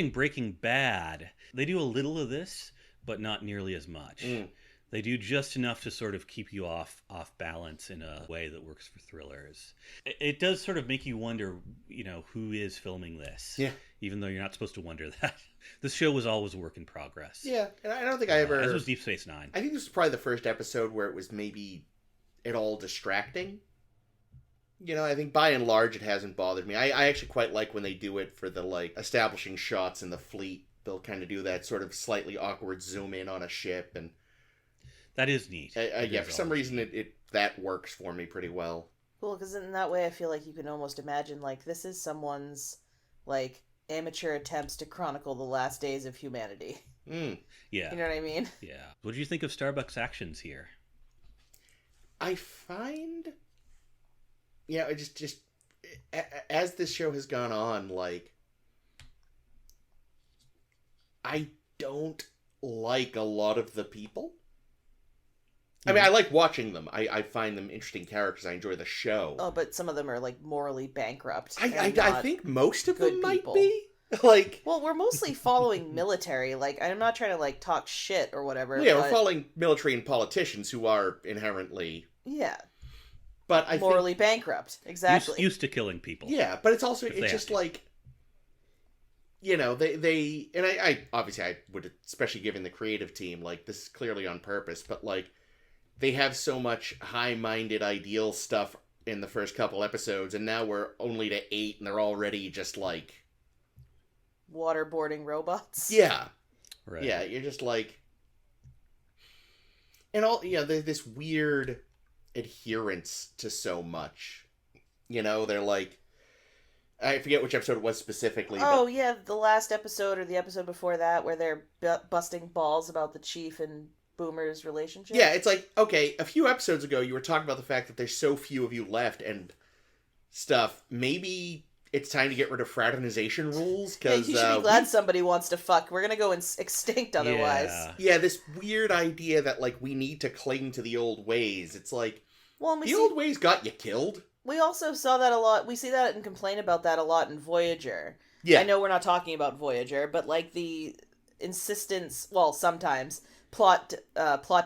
Breaking Bad. They do a little of this, but not nearly as much. They do just enough to sort of keep you off balance in a way that works for thrillers. It does sort of make you wonder, who is filming this? Yeah. Even though you're not supposed to wonder that. This show was always a work in progress.
Yeah, and I don't think I ever...
As was Deep Space Nine.
I think this was probably the first episode where it was maybe at all distracting. I think by and large it hasn't bothered me. I actually quite like when they do it for the, like, establishing shots in the fleet. They'll kind of do that sort of slightly awkward zoom in on a ship and...
That is neat.
Yeah, for some reason it that works for me pretty well.
Cool, because in that way I feel like you can almost imagine, like, this is someone's, like, amateur attempts to chronicle the last days of humanity.
Yeah.
You know what I mean?
Yeah. What do you think of Starbuck's actions here?
I find... Yeah, just as this show has gone on, like... I don't like a lot of the people. I mean, I like watching them. I find them interesting characters. I enjoy the show.
Oh, but some of them are, like, morally bankrupt.
I think most of them might be. Like,
well, we're mostly following military. Like, I'm not trying to, like, talk shit or whatever.
Yeah, we're following military and politicians who are inherently...
Yeah.
But I
morally bankrupt. Exactly.
Used to killing people.
Yeah, but it's also... It's just like... They... And I obviously, I would... Especially given the creative team, like, this is clearly on purpose, but, like... They have so much high-minded ideal stuff in the first couple episodes, and now we're only to 8, and they're already just, like...
waterboarding robots?
Yeah.
Right.
Yeah, you're just, like... And all, there's this weird adherence to so much. They're like... I forget which episode it was specifically.
Oh, yeah, the last episode or the episode before that, where they're busting balls about the Chief and... Boomer's relationship.
Yeah, it's like, okay, a few episodes ago you were talking about the fact that there's so few of you left and stuff. Maybe it's time to get rid of fraternization rules, because...
you should be glad somebody wants to fuck. We're gonna go extinct otherwise.
Yeah, this weird idea that, like, we need to cling to the old ways. It's like, the old ways got you killed.
We also saw that a lot. We see that and complain about that a lot in Voyager.
Yeah.
I know we're not talking about Voyager, but, like, the insistence... Well, sometimes... plot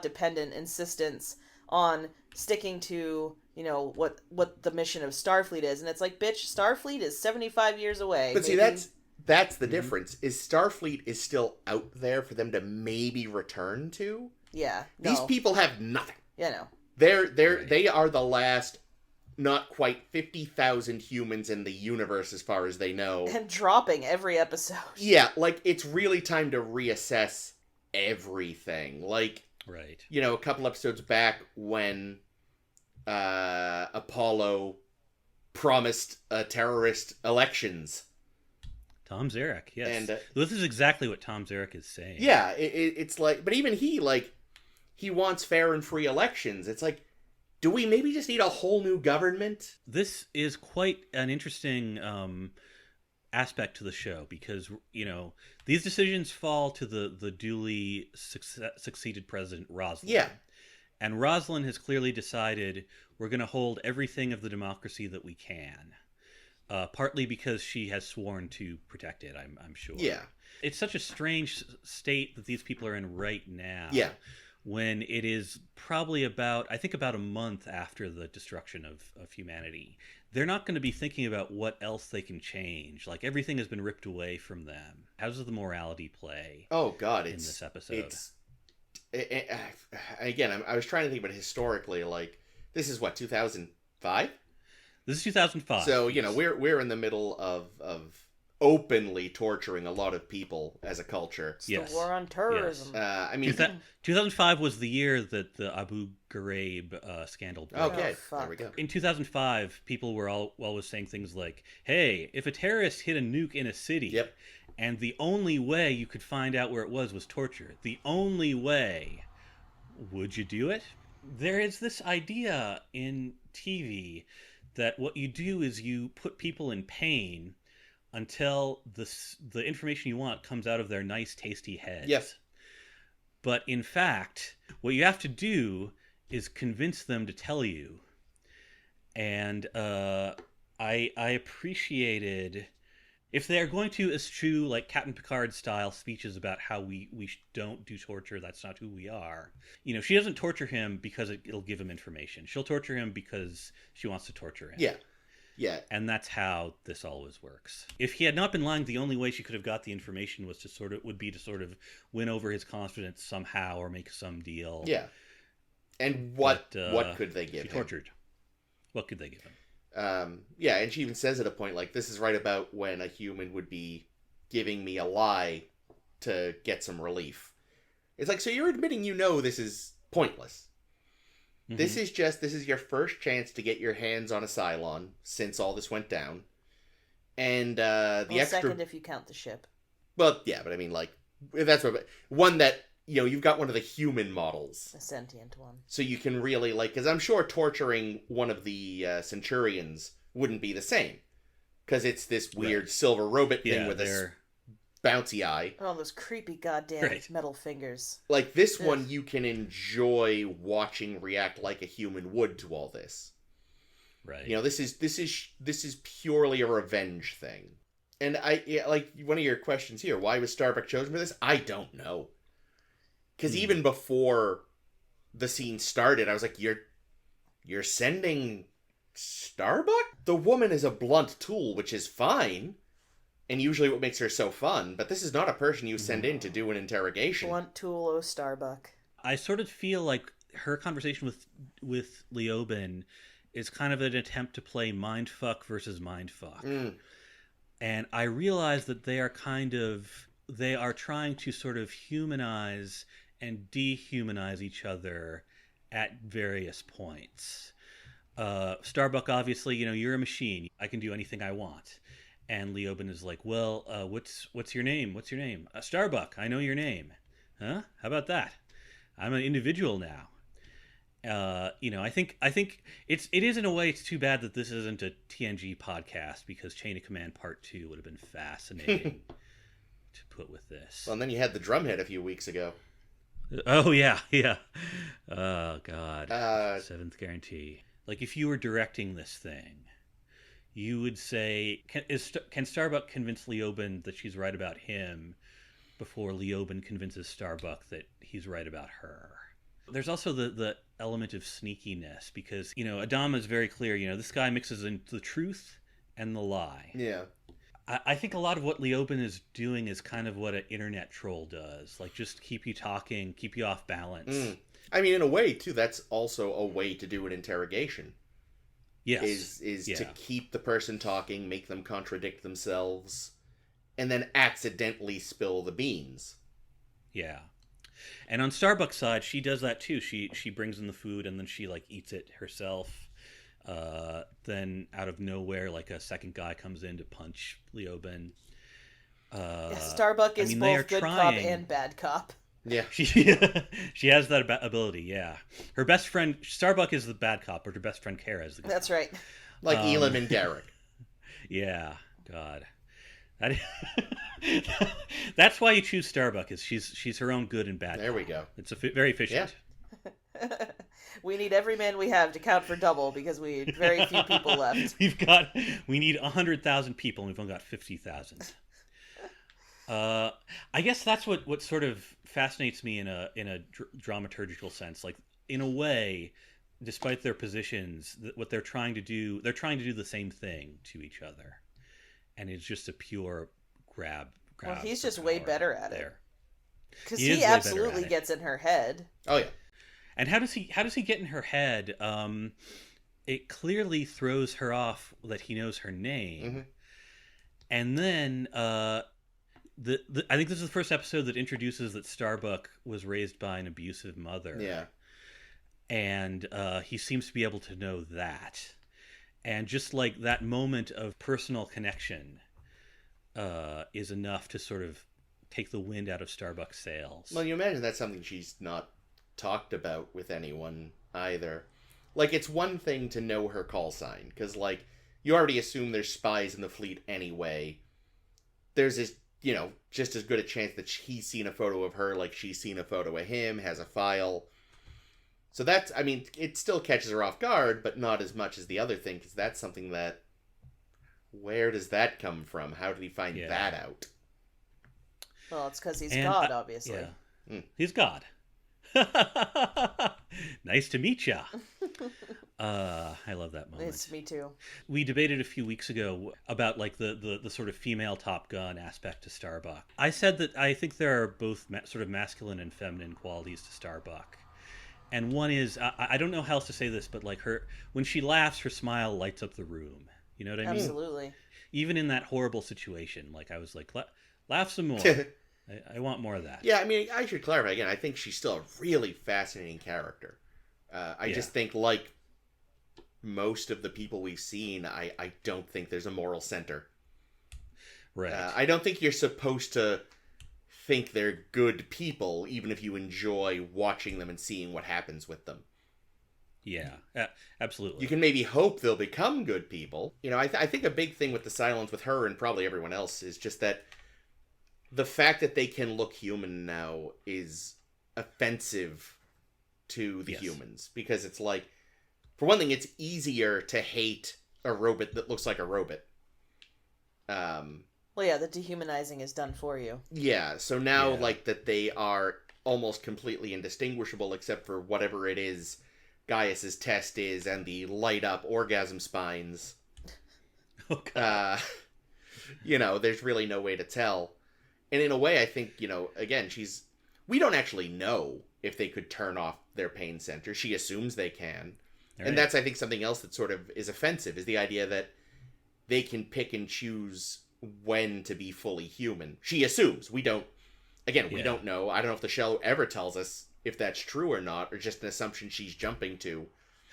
dependent insistence on sticking to, what the mission of Starfleet is, and it's like, bitch, Starfleet is 75 years away.
But maybe. See, that's the difference. Is Starfleet is still out there for them to maybe return to?
Yeah.
These people have nothing.
Yeah, no.
They are the last not quite 50,000 humans in the universe as far as they know.
And dropping every episode.
Yeah, like, it's really time to reassess everything. Like,
right.
A couple episodes back when Apollo promised terrorist elections.
Tom Zarek, yes.
And
this is exactly what Tom Zarek is saying.
Yeah, it's like, but even he wants fair and free elections. It's like, do we maybe just need a whole new government?
This is quite an interesting aspect to the show, because these decisions fall to the duly succeeded president Roslin.
Yeah,
and Roslin has clearly decided we're going to hold everything of the democracy that we can, partly because she has sworn to protect it. I'm sure.
Yeah,
it's such a strange state that these people are in right now.
Yeah,
when it is probably about a month after the destruction of humanity. They're not going to be thinking about what else they can change. Like, everything has been ripped away from them. How does the morality play?
Oh God,
in this episode?
again, I was trying to think about it historically. Like, this is what, 2005?
This is 2005.
So, you know, we're in the middle of openly torturing a lot of people as a culture.
It's the war on terrorism.
I mean,
2005 was the year that the Abu Ghraib scandal broke.
Okay, there we go.
In 2005, people were always saying things like, hey, if a terrorist hit a nuke in a city,
Yep.
and the only way you could find out where it was torture, the only way, would you do it? There is this idea in TV that what you do is you put people in pain until the information you want comes out of their nice, tasty heads.
Yes.
But in fact, what you have to do is convince them to tell you. And I appreciated, if they're going to eschew like Captain Picard style speeches about how we don't do torture, that's not who we are. You know, she doesn't torture him because it'll give him information. She'll torture him because she wants to torture him.
Yeah. Yeah.
And that's how this always works. If he had not been lying, the only way she could have got the information was would be to win over his confidence somehow or make some deal.
Yeah. And what could they give him?
Tortured. What could they give him?
Yeah, and she even says at a point, like, this is right about when a human would be giving me a lie to get some relief. It's like, so you're admitting this is pointless. Mm-hmm. This is your first chance to get your hands on a Cylon since all this went down. And
second if you count the ship.
Well, yeah, but I mean, like, that's one that, you've got one of the human models.
A sentient one. So
you can really, like, because I'm sure torturing one of the Centurions wouldn't be the same. Because it's this weird silver robot thing with a bouncy eye.
Oh, those creepy goddamn metal fingers.
Like, this one you can enjoy watching react like a human would to all this.
Right.
This is purely a revenge thing. And like, one of your questions here, why was Starbuck chosen for this? I don't know. Because even before the scene started, I was like, you're sending Starbuck? The woman is a blunt tool, which is fine, and usually what makes her so fun, but this is not a person you send in to do an interrogation.
Blunt tool, oh Starbuck.
I sort of feel like her conversation with Leoben is kind of an attempt to play mindfuck versus mindfuck. And I realize that they are trying to sort of humanize and dehumanize each other at various points. Starbuck, obviously, you're a machine. I can do anything I want. And Leoben is like, well, what's your name? What's your name? Starbuck, I know your name. Huh? How about that? I'm an individual now. I think it is in a way, it's too bad that this isn't a TNG podcast, because Chain of Command Part 2 would have been fascinating to put with this.
Well, and then you had the drumhead a few weeks ago.
Oh, yeah. Oh, God. Seventh guarantee. Like, if you were directing this thing, you would say, can Starbuck convince Leoben that she's right about him before Leoben convinces Starbuck that he's right about her? There's also the element of sneakiness, because, Adama is very clear, this guy mixes in the truth and the lie.
Yeah.
I think a lot of what Leoben is doing is kind of what an internet troll does. Like, just keep you talking, keep you off balance.
I mean, in a way, too, that's also a way to do an interrogation.
Yes.
Is to keep the person talking, make them contradict themselves, and then accidentally spill the beans.
Yeah. And on Starbuck's side, she does that too. She brings in the food and then she eats it herself. Then out of nowhere, a second guy comes in to punch Leoben.
Starbuck is both good cop and bad cop.
Yeah.
She has that ability, yeah. Her best friend, Starbuck is the bad cop, but her best friend Kara is the good
That's
cop.
right.
Like Elam and Garak.
Yeah, God. That's why you choose Starbuck, is she's her own good and bad.
There we go.
It's very efficient.
Yeah.
We need every man we have to count for double, because we had very few people left.
We need 100,000 people, and we've only got 50,000. I guess that's what sort of fascinates me in a dramaturgical sense. Like, in a way, despite their positions, what they're trying to do the same thing to each other, and it's just a pure grab.
Well, he's just way better at it. Because
He is
he
way better
absolutely
at it.
gets in her head.
Oh yeah.
And how does he get in her head? It clearly throws her off that he knows her name.
Mm-hmm.
And then I think this is the first episode that introduces that Starbuck was raised by an abusive mother.
Yeah.
And he seems to be able to know that. And just like that moment of personal connection is enough to sort of take the wind out of Starbuck's sails.
Well, you imagine that's something she's not talked about with anyone either. Like, it's one thing to know her call sign, because, like, you already assume there's spies in the fleet anyway. There's this, just as good a chance that he's seen a photo of her like she's seen a photo of him, has a file. So that's, I mean, it still catches her off guard, but not as much as the other thing, because that's something that... Where does that come from? How did he find that out?
Well, it's because he's God, obviously.
Yeah. He's God. Nice to meet ya. I love that moment.
It's me too.
We debated a few weeks ago about like the sort of female Top Gun aspect to Starbuck. I said that I think there are both sort of masculine and feminine qualities to Starbuck. And one is, I don't know how else to say this, but like when she laughs, her smile lights up the room. You know what I mean?
Absolutely.
Even in that horrible situation, like I was like, laugh some more. I want more of that.
Yeah, I mean, I should clarify again. I think she's still a really fascinating character. I just think, like most of the people we've seen, I don't think there's a moral center.
Right.
I don't think you're supposed to think they're good people, even if you enjoy watching them and seeing what happens with them.
Yeah, absolutely.
You can maybe hope they'll become good people. I think a big thing with the Cylons, with her and probably everyone else, is just that the fact that they can look human now is offensive to the humans. Because it's like, for one thing, it's easier to hate a robot that looks like a robot.
Well, yeah, the dehumanizing is done for you.
Yeah, so now, like, that they are almost completely indistinguishable except for whatever it is Gaius's test is and the light-up orgasm spines.
Okay.
There's really no way to tell. And in a way, I think, again, we don't actually know if they could turn off their pain center. She assumes they can. Right. And that's, I think, something else that sort of is offensive, is the idea that they can pick and choose when to be fully human. She assumes. We don't know. I don't know if the show ever tells us if that's true or not, or just an assumption she's jumping to.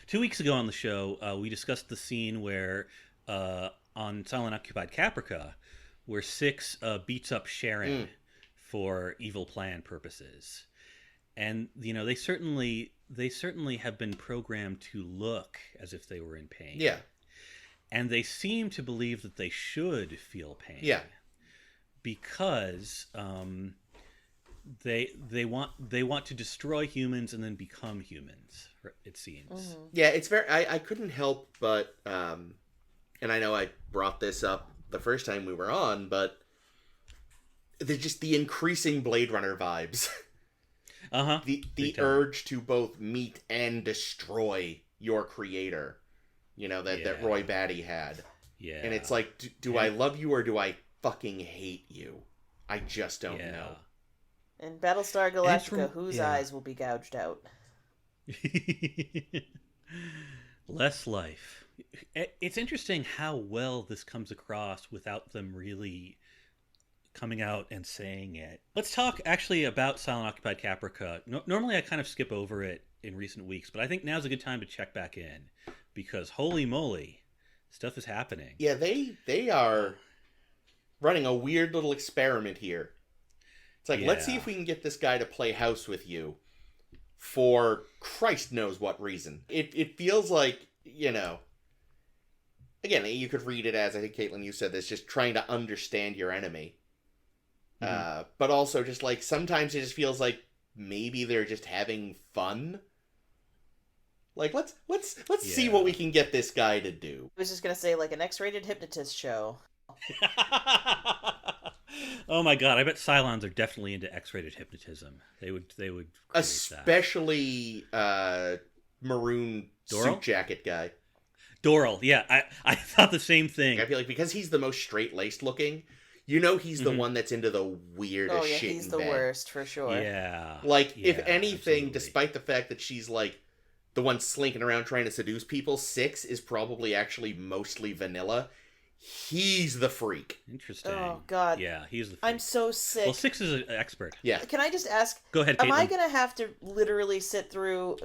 2 weeks ago on the show, we discussed the scene where, on Cylon Occupied Caprica, where Six beats up Sharon for evil plan purposes. And, they certainly have been programmed to look as if they were in pain.
Yeah.
And they seem to believe that they should feel pain.
Yeah.
Because they want to destroy humans and then become humans, it seems.
Mm-hmm.
Yeah, it's very... I couldn't help but... and I know I brought this up the first time we were on, but there's just the increasing Blade Runner vibes.
Uh-huh.
The urge to both meet and destroy your creator, that Roy Batty had.
Yeah.
And it's like, do I love you or do I fucking hate you? I just don't know.
In Battlestar Galactica, whose eyes will be gouged out?
Less life. It's interesting how well this comes across without them really coming out and saying it. Let's talk actually about Cylon Occupied Caprica. Normally I kind of skip over it in recent weeks, but I think now's a good time to check back in, because holy moly, stuff is happening.
Yeah, they are running a weird little experiment here. It's like, let's see if we can get this guy to play house with you for Christ knows what reason. It feels like, again, you could read it as, I think, Caitlin, you said this, just trying to understand your enemy. Mm-hmm. But also just like, sometimes it just feels like maybe they're just having fun. Like, let's see what we can get this guy to do.
I was just going to say, like an X-rated hypnotist show.
Oh my god, I bet Cylons are definitely into X-rated hypnotism. They would
especially maroon
Doral?
Suit jacket guy.
Doral, yeah, I thought the same thing.
I feel like because he's the most straight-laced looking, You know he's the one that's into the weirdest
Oh yeah,
shit
he's
in
the
bed.
worst for sure.
Yeah.
Like, if
Yeah,
anything,
absolutely.
despite the fact that she's, like, the one slinking around trying to seduce people, Six is probably actually mostly vanilla. He's the freak.
Interesting.
Oh god.
Yeah, he's the.
I'm so sick.
Well, Six is an expert.
Yeah.
Can I just ask?
Go ahead,
Am
Caitlin.
I gonna have to literally sit through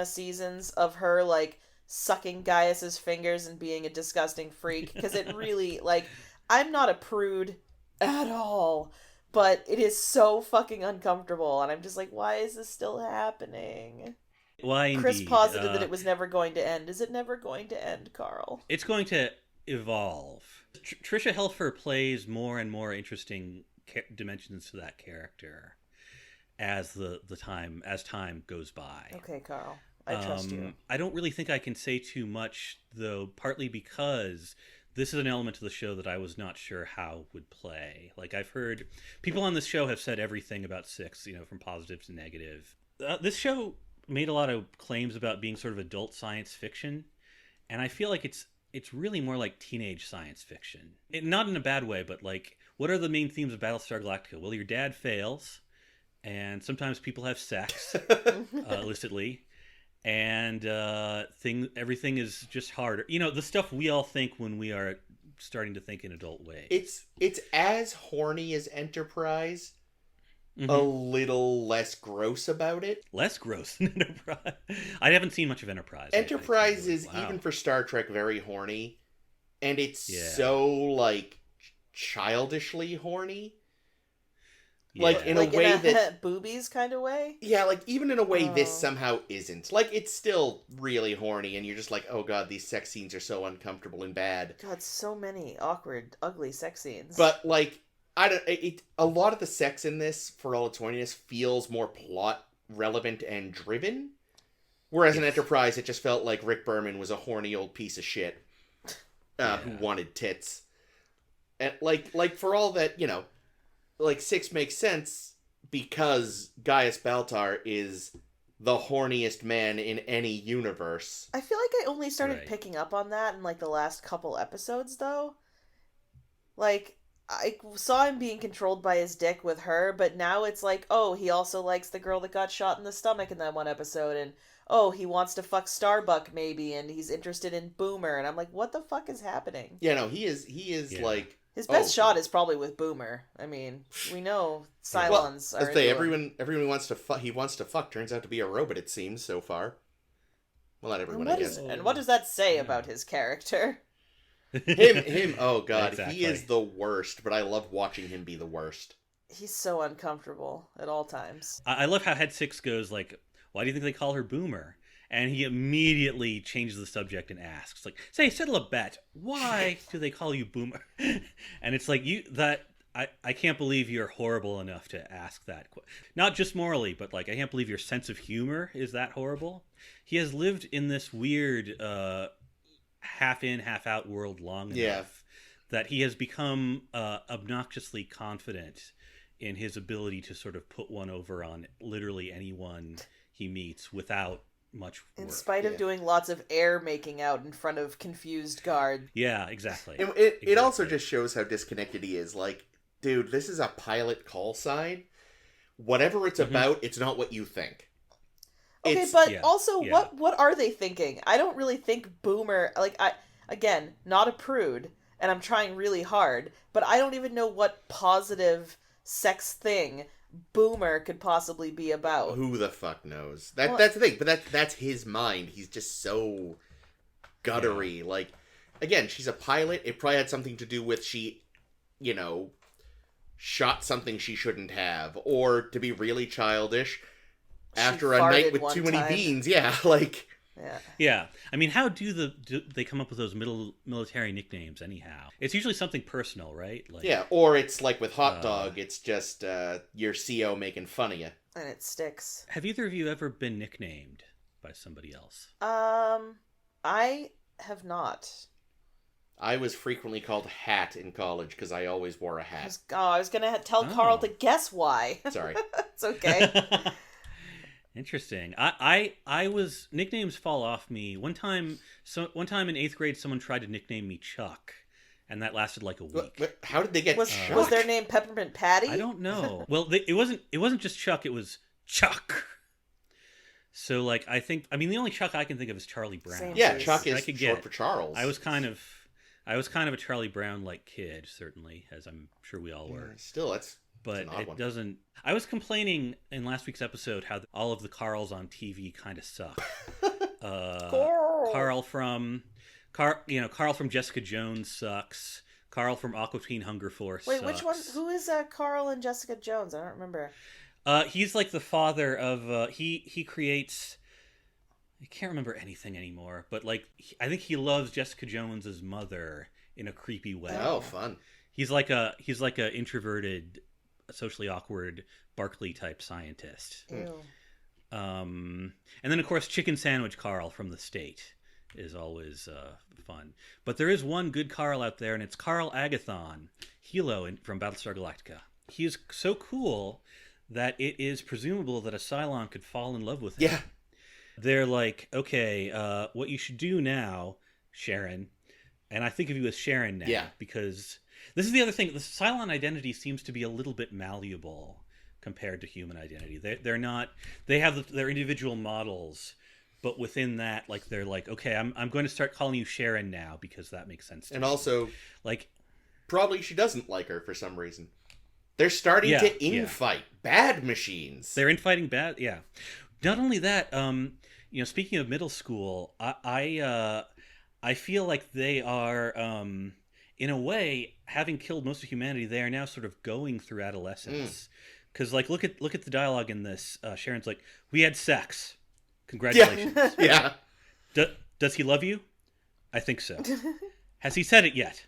seasons of her like sucking Gaius's fingers and being a disgusting freak? Because it really like I'm not a prude at all, but it is so fucking uncomfortable, and I'm just like, why is this still happening?
Why,
Chris
indeed.
posited that it was never going to end. Is it never going to end, Carl?
It's going to evolve. Trisha Helfer plays more and more interesting dimensions to that character as time goes by.
Okay, Carl. I trust you.
I don't really think I can say too much, though, partly because this is an element of the show that I was not sure how would play. Like, I've heard people on this show have said everything about Six, from positive to negative. This show made a lot of claims about being sort of adult science fiction, and I feel like it's really more like teenage science fiction. Not in a bad way, but like, what are the main themes of Battlestar Galactica? Well, your dad fails, and sometimes people have sex illicitly, and everything is just harder. The stuff we all think when we are starting to think in adult ways.
It's as horny as Enterprise, a little less gross about it.
Less gross than Enterprise. I haven't seen much of Enterprise.
Enterprise is,
wow.
even for Star Trek, very horny. And it's
Yeah.
so, like, childishly horny.
Yeah.
Like, in a way that...
boobies kind of way?
Yeah, like, even in a way this somehow isn't. Like, it's still really horny, and you're just like, oh god, these sex scenes are so uncomfortable and bad.
God, so many awkward, ugly sex scenes.
But, like... a lot of the sex in this, for all its horniness, feels more plot relevant and driven. Whereas in Enterprise, it just felt like Rick Berman was a horny old piece of shit who wanted tits. And like for all that, like Six makes sense because Gaius Baltar is the horniest man in any universe.
I feel like I only started
Right.
picking up on that in like the last couple episodes, though. Like, I saw him being controlled by his dick with her, but now it's like, oh, he also likes the girl that got shot in the stomach in that one episode, and oh, he wants to fuck Starbuck maybe, and he's interested in Boomer, and I'm like, what the fuck is happening?
Yeah, no, he is like...
His best shot is probably with Boomer. I mean, we know Cylons are
I say
into him.
everyone who wants to fuck, he wants to fuck, turns out to be a robot, it seems, so far. Well, not everyone, I guess.
And what does that say about his character?
Him, oh god,
Exactly.
he is the worst, but I love watching him be the worst.
He's so uncomfortable at all times.
I love how Head Six goes like, why do you think they call her Boomer? And he immediately changes the subject and asks, like, say, settle a bet. Why do they call you Boomer? And it's like, I can't believe you're horrible enough to ask that. Not just morally, but like, I can't believe your sense of humor is that horrible. He has lived in this weird half in, half out world long enough that he has become obnoxiously confident in his ability to sort of put one over on literally anyone he meets without much work.
In spite of doing lots of air making out in front of confused guards.
Yeah, exactly.
It also just shows how disconnected he is. Like, dude, this is a pilot call sign. Whatever it's about, it's not what you think.
Okay, also, what are they thinking? I don't really think Boomer, like, again, not a prude, and I'm trying really hard, but I don't even know what positive sex thing Boomer could possibly be about.
Who the fuck knows? That's the thing, but that's his mind. He's just so guttery. Like, again, she's a pilot. It probably had something to do with she, shot something she shouldn't have, or to be really childish, after a night with too many beans. Yeah, like...
Yeah. I mean, how do they come up with those military nicknames anyhow? It's usually something personal, right? Like,
yeah, or it's like with Hot Dog, it's just your CO making fun of you.
And it sticks.
Have either of you ever been nicknamed by somebody else?
I have not.
I was frequently called Hat in college because I always wore a hat.
I was gonna tell Carl to guess why.
Sorry.
It's okay.
Interesting. I was nicknames fall off me. One time in 8th grade, someone tried to nickname me Chuck, and that lasted like a week.
How did they get
Was
shocked?
their name Peppermint Patty?
I don't know.
How did they get shocked?
Was their name Peppermint Patty?
I don't know. Well, it wasn't just Chuck. It was Chuck. So like the only Chuck I can think of is Charlie Brown.
Same.
Yeah,
Jeez.
Chuck
I
is
could
short
get.
for Charles.
I was kind of a Charlie Brown like kid, certainly, as I'm sure we all were.
Still, that's
But
an odd
it
one.
doesn't. I was complaining in last week's episode how all of the Carls on TV kind of suck. Carl from Jessica Jones sucks. Carl from Aqua Teen Hunger Force.
Wait,
sucks.
which one? Who is Carl and Jessica Jones? I don't remember.
He's like the father of. He creates. I can't remember anything anymore, but like I think he loves Jessica Jones's mother in a creepy way.
Oh, fun.
He's like a introverted, socially awkward Barkley type scientist.
Ew.
And then of course Chicken Sandwich Carl from the State is always fun. But there is one good Carl out there, and it's Carl Agathon, Hilo from Battlestar Galactica. He is so cool that it is presumable that a Cylon could fall in love with him.
Yeah.
They're like, okay, what you should do now, Sharon, and I think of you as Sharon now,
Yeah.
because this is the other thing. The Cylon identity seems to be a little bit malleable compared to human identity. They're not. They have their individual models, but within that, like they're like, okay, I'm going to start calling you Sharon now because that makes sense.
And also,
like,
probably she doesn't like her for some reason. They're starting to infight. Bad machines.
They're infighting bad. Yeah. Not only that, speaking of middle school, I feel like they are, in a way, having killed most of humanity, they are now sort of going through adolescence. Because, like, look at the dialogue in this. Sharon's like, "We had sex. Congratulations."
Yeah.
Does he love you? I think so. Has he said it yet?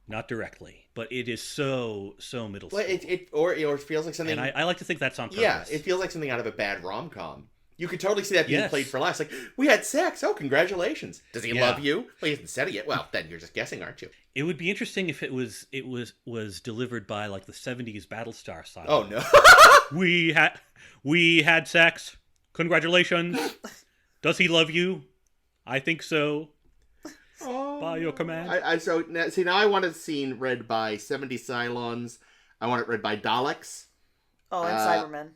Not directly, but it is so middle school.
Well, it feels like something.
And I like to think that's on purpose.
Yeah, it feels like something out of a bad rom-com. You could totally see that being
Yes.
played for laughs. Like, we had sex. Oh, congratulations. Does he
Yeah.
love you? Well, he hasn't said it yet. Well, then you're just guessing, aren't you?
It would be interesting if it was delivered by like the 70s Battlestar style.
Oh no.
We had sex. Congratulations. Does he love you? I think so. By your command.
Now I want a scene read by 70 Cylons. I want it read by Daleks.
Oh, and Cybermen.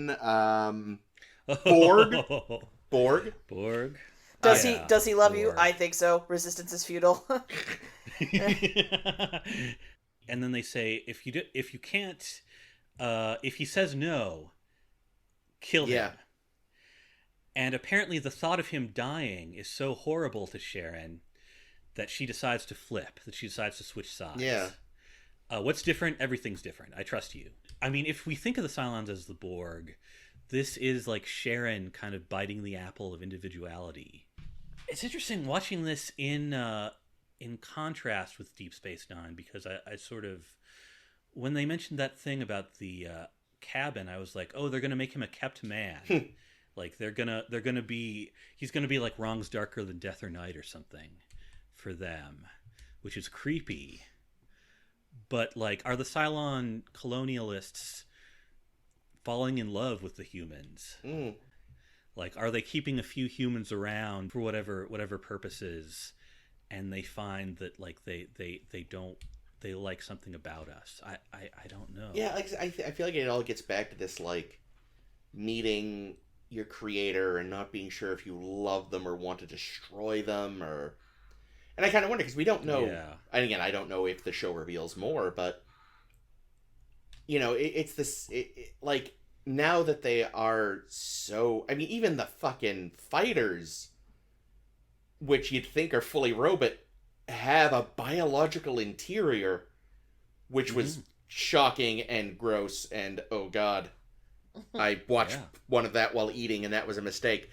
Cybermen. Borg.
Does he love you?
Borg.
I think so. Resistance is futile.
And then they say if he says no, kill him.
Yeah.
And apparently the thought of him dying is so horrible to Sharon that she decides to flip, that she decides to switch sides.
Yeah.
What's different? Everything's different. I trust you. I mean, if we think of the Cylons as the Borg, this is like Sharon kind of biting the apple of individuality. It's interesting watching this in contrast with Deep Space Nine, because I sort of, when they mentioned that thing about the cabin, I was like, oh, they're gonna make him a kept man. Like he's gonna be like Wrong's Darker Than Death or Night or something for them, which is creepy. But like, are the Cylon colonialists falling in love with the humans? Like, are they keeping a few humans around for whatever purposes, and they find that like they like something about us? I don't know.
Yeah, I feel like it all gets back to this, like, meeting your creator and not being sure if you love them or want to destroy them, or... And I kind of wonder, because we don't know...
Yeah.
And again, I don't know if the show reveals more, but... You know, it's this... like, now that they are so... I mean, even the fucking fighters, which you'd think are fully robot, have a biological interior, which was shocking and gross, and oh god... I watched one of that while eating, and that was a mistake.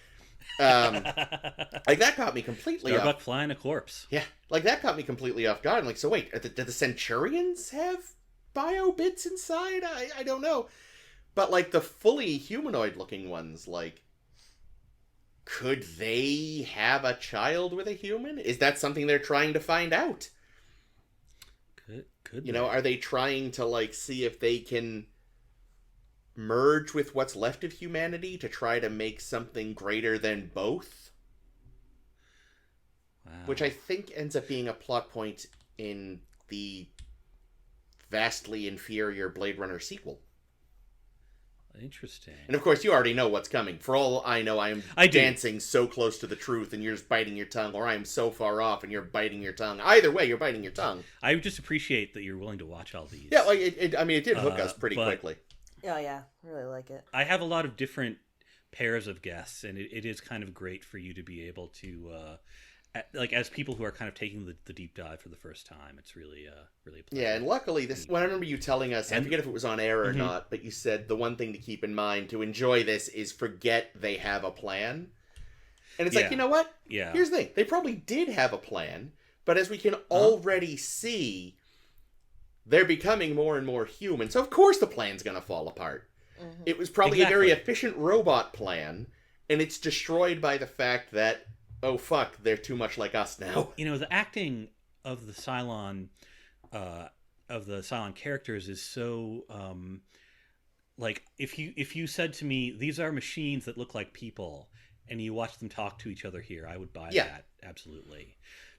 Like, that caught me completely
Starbuck
off.
flying a corpse.
Yeah, like, that caught me completely off guard. I'm like, so wait, do the Centurions have bio bits inside? I don't know. But, like, the fully humanoid-looking ones, like, could they have a child with a human? Is that something they're trying to find out?
Could
you know, are they trying to, like, see if they can merge with what's left of humanity to try to make something greater than both?
Wow.
Which I think ends up being a plot point in the vastly inferior Blade Runner sequel.
Interesting.
And of course, you already know what's coming. For all I know, I am dancing so close to the truth and you're just biting your tongue, or I am so far off and you're biting your tongue. Either way, you're biting your tongue.
I just appreciate that you're willing to watch all these.
Yeah, like it did hook us pretty quickly.
Oh, yeah. Really like it.
I have a lot of different pairs of guests, and it is kind of great for you to be able to... like, as people who are kind of taking the deep dive for the first time, it's really really a pleasure.
Yeah, and luckily when I remember you telling us, I forget if it was on air or not, but you said the one thing to keep in mind to enjoy this is forget they have a plan. And it's like, you know what?
Yeah.
Here's the thing. They probably did have a plan, but as we can already see, they're becoming more and more human. So of course the plan's going to fall apart. Mm-hmm. It was probably a very efficient robot plan, and it's destroyed by the fact that, oh fuck, they're too much like us now.
You know, the acting of the Cylon characters is so like if you said to me, these are machines that look like people, and you watch them talk to each other here, I would buy that. Absolutely.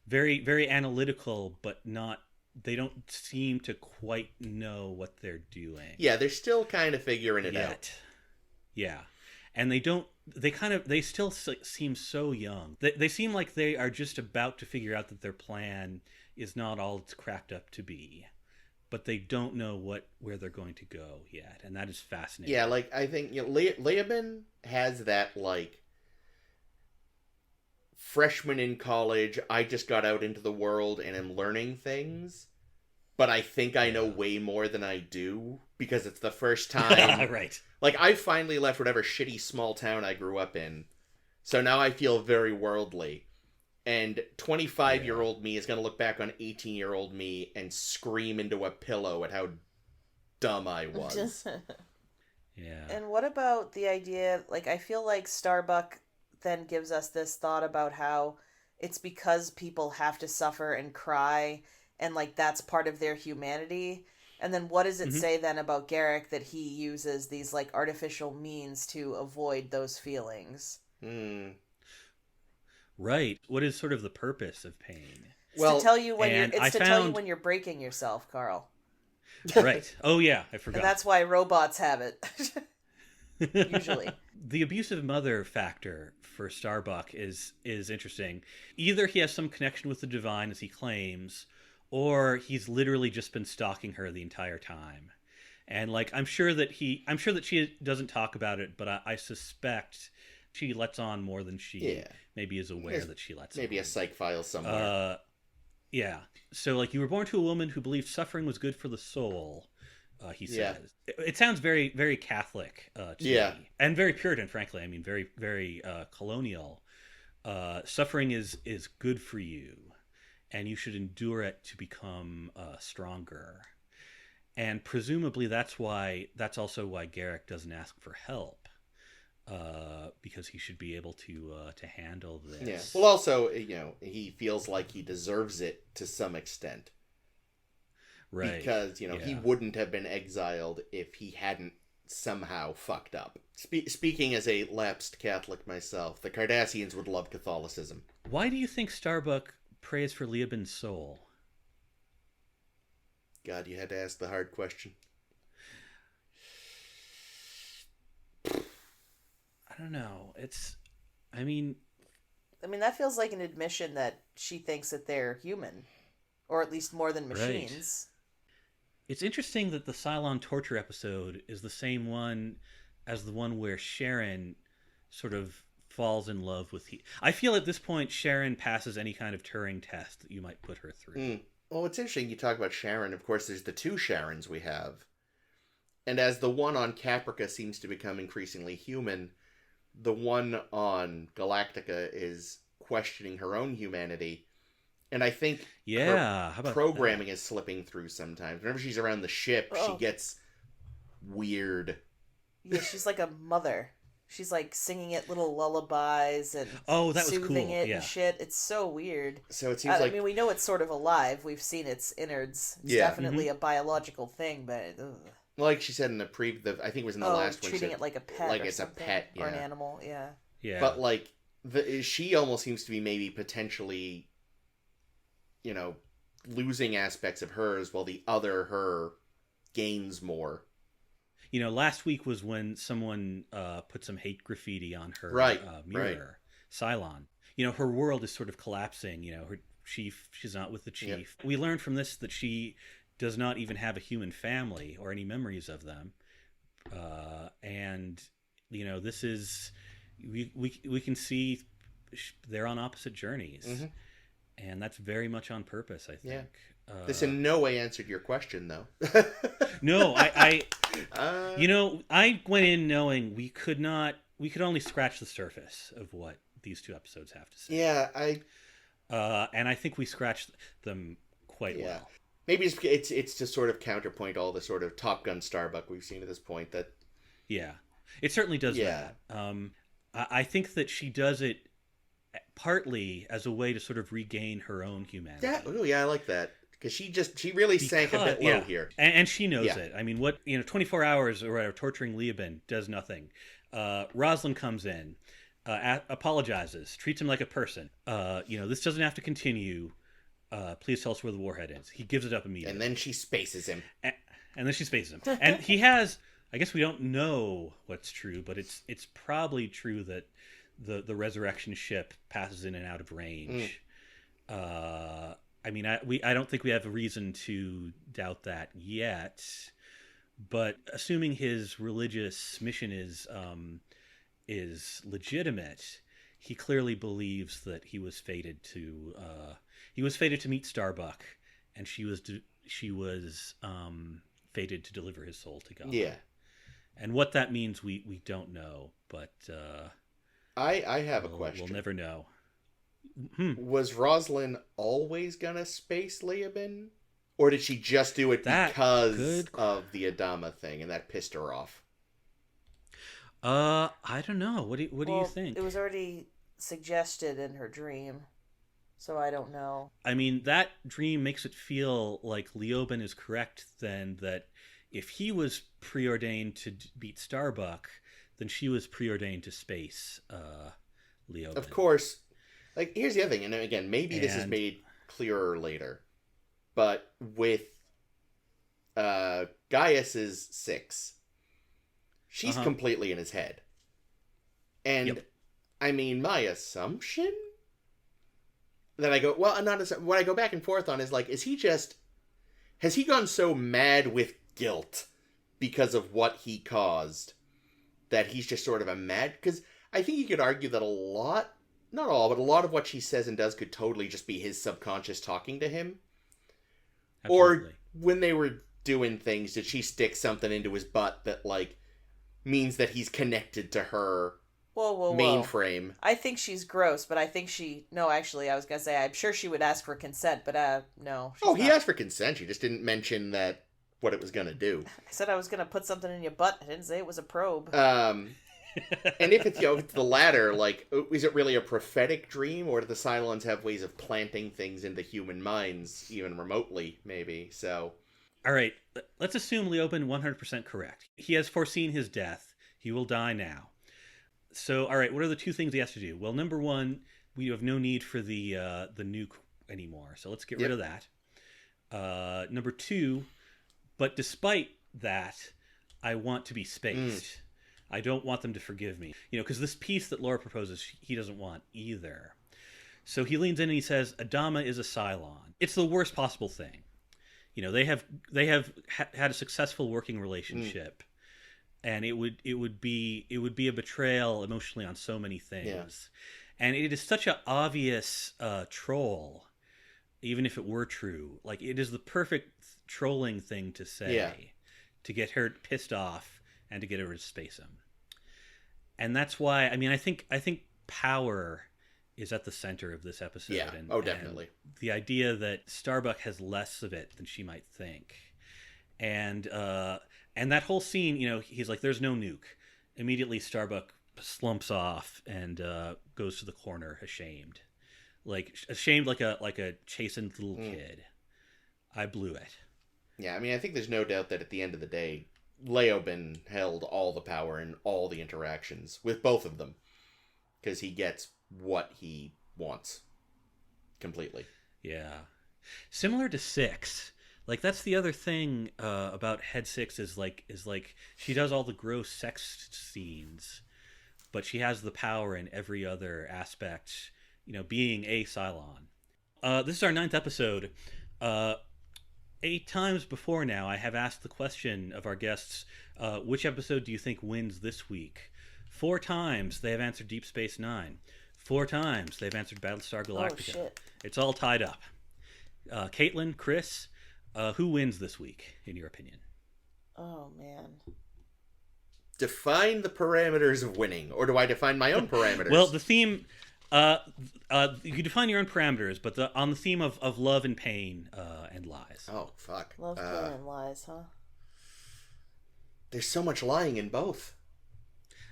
Very, very analytical, but they don't seem to quite know what they're doing.
Yeah, they're still kind of figuring it out.
Yeah. And they still seem so young. They seem like they are just about to figure out that their plan is not all it's cracked up to be, but they don't know where they're going to go yet, and that is fascinating.
Yeah, like I think Leoben has that like freshman in college. I just got out into the world and am learning things, but I think I know way more than I do because it's the first time.
Right.
Like, I finally left whatever shitty small town I grew up in. So now I feel very worldly. And 25-year-old me is going to look back on 18-year-old me and scream into a pillow at how dumb I was.
Yeah.
And what about the idea, like, I feel like Starbuck then gives us this thought about how it's because people have to suffer and cry, and, like, that's part of their humanity. And then what does it say then about Garak that he uses these like artificial means to avoid those feelings?
Right. What is sort of the purpose of pain?
It's to tell you when you're breaking yourself, Carl.
Right. Oh yeah, I forgot.
And that's why robots have it. Usually.
The abusive mother factor for Starbuck is interesting. Either he has some connection with the divine, as he claims, or he's literally just been stalking her the entire time. And like I'm sure that she doesn't talk about it, but I suspect she lets on more than she maybe is aware that she lets on.
Maybe a psych file somewhere.
Yeah. So like, you were born to a woman who believed suffering was good for the soul, he says. It sounds very, very Catholic to me. And very Puritan, frankly. I mean, very, very colonial. Suffering is good for you, and you should endure it to become stronger. And presumably that's also why Garak doesn't ask for help, because he should be able to handle this.
Yeah. Well, also, he feels like he deserves it to some extent.
Right.
Because, he wouldn't have been exiled if he hadn't somehow fucked up. Speaking as a lapsed Catholic myself, the Cardassians would love Catholicism.
Why do you think Starbuck prays for Leoben's soul?
God, you had to ask the hard question.
I don't know. I mean,
that feels like an admission that she thinks that they're human, or at least more than machines.
Right. It's interesting that the Cylon torture episode is the same one as the one where Sharon sort of falls in love with I feel at this point Sharon passes any kind of Turing test that you might put her through.
Well, it's interesting you talk about Sharon. Of course, there's the two Sharons we have. And as the one on Caprica seems to become increasingly human, the one on Galactica is questioning her own humanity. And I think her programming is slipping through sometimes. Whenever she's around the ship, she gets weird.
Yeah, she's like a mother. She's like singing it little lullabies and soothing it and shit. It's so weird.
So it seems like...
we know it's sort of alive. We've seen its innards. It's definitely a biological thing, but...
Like she said in the I think it was in the last one.
Treating it like a pet,
like it's a pet,
or an animal,
yeah.
But like she almost seems to be maybe potentially, losing aspects of hers while the other her gains more.
Last week was when someone put some hate graffiti on her mirror, Cylon. Her world is sort of collapsing. Her chief, she's not with the chief. Yep. We learned from this that she does not even have a human family or any memories of them. And this is, we can see they're on opposite journeys. Mm-hmm. And that's very much on purpose, I think. Yeah.
This in no way answered your question, though.
No, I went in knowing we could only scratch the surface of what these two episodes have to say.
Yeah,
and I think we scratched them quite well.
Maybe it's to sort of counterpoint all the sort of Top Gun Starbuck we've seen at this point. That
it certainly does that. I think that she does it partly as a way to sort of regain her own humanity.
I like that. Because she really sank a bit low here.
And she knows it. I mean, 24 hours or whatever, torturing Leoben does nothing. Rosalind comes in, apologizes, treats him like a person. This doesn't have to continue. Please tell us where the warhead is. He gives it up immediately.
And then she spaces him.
And he has, I guess we don't know what's true, but it's probably true that the resurrection ship passes in and out of range. I don't think we have a reason to doubt that yet, but assuming his religious mission is legitimate, he clearly believes that he was fated to meet Starbuck, and she was fated to deliver his soul to God.
Yeah,
and what that means, we don't know, but
I have a question.
We'll never know.
Was Rosalind always gonna space Leoben? Or did she just do it because of the Adama thing and that pissed her off?
I don't know. What do you think?
It was already suggested in her dream, so I don't know.
I mean, that dream makes it feel like Leoben is correct then, that if he was preordained to beat Starbuck, then she was preordained to space Leoben.
Of course. Like, here's the other thing, and again, maybe this is made clearer later, but with Gaius's 6, she's completely in his head. And, I mean, my assumption that I go, what I go back and forth on is, like, has he gone so mad with guilt because of what he caused that he's just sort of because I think you could argue that not all, but a lot of what she says and does could totally just be his subconscious talking to him. Absolutely. Or when they were doing things, did she stick something into his butt that, like, means that he's connected to her mainframe?
I think she's gross, but I think actually, I was going to say, I'm sure she would ask for consent, but no.
He asked for consent. She just didn't mention what it was going to do.
I said I was going to put something in your butt. I didn't say it was a probe.
And if it's the latter, like, is it really a prophetic dream, or do the Cylons have ways of planting things into human minds, even remotely, maybe? So,
all right, let's assume Leoben 100% correct. He has foreseen his death. He will die now. So, all right, what are the two things he has to do? Well, number one, we have no need for the nuke anymore, so let's get rid of that. Number two, but despite that, I want to be spaced. I don't want them to forgive me. Because this peace that Laura proposes, he doesn't want either. So he leans in and he says, Adama is a Cylon. It's the worst possible thing. They have had a successful working relationship. And it would be a betrayal emotionally on so many things. Yeah. And it is such an obvious troll, even if it were true. Like, it is the perfect trolling thing to say, to get her pissed off and to get her to space him. And that's why, I think power is at the center of this episode.
Yeah. Definitely.
And the idea that Starbuck has less of it than she might think. And that whole scene, he's like, there's no nuke. Immediately Starbuck slumps off and goes to the corner ashamed. Like a chastened little kid. I blew it.
Yeah, I think there's no doubt that at the end of the day, Leoben held all the power in all the interactions with both of them, because he gets what he wants completely.
Yeah. Similar to 6. Like, that's the other thing about Head 6 is like she does all the gross sex scenes, but she has the power in every other aspect, being a Cylon. This is our 9th episode. 8 times before now, I have asked the question of our guests, which episode do you think wins this week? 4 times they have answered Deep Space Nine. 4 times they've answered Battlestar Galactica.
Oh, shit.
It's all tied up. Caitlin, Chris, who wins this week, in your opinion?
Oh, man.
Define the parameters of winning, or do I define my own parameters?
Well, the theme... you define your own parameters, but on the theme of love and pain and lies.
Oh, fuck.
Love, pain, and lies, huh?
There's so much lying in both.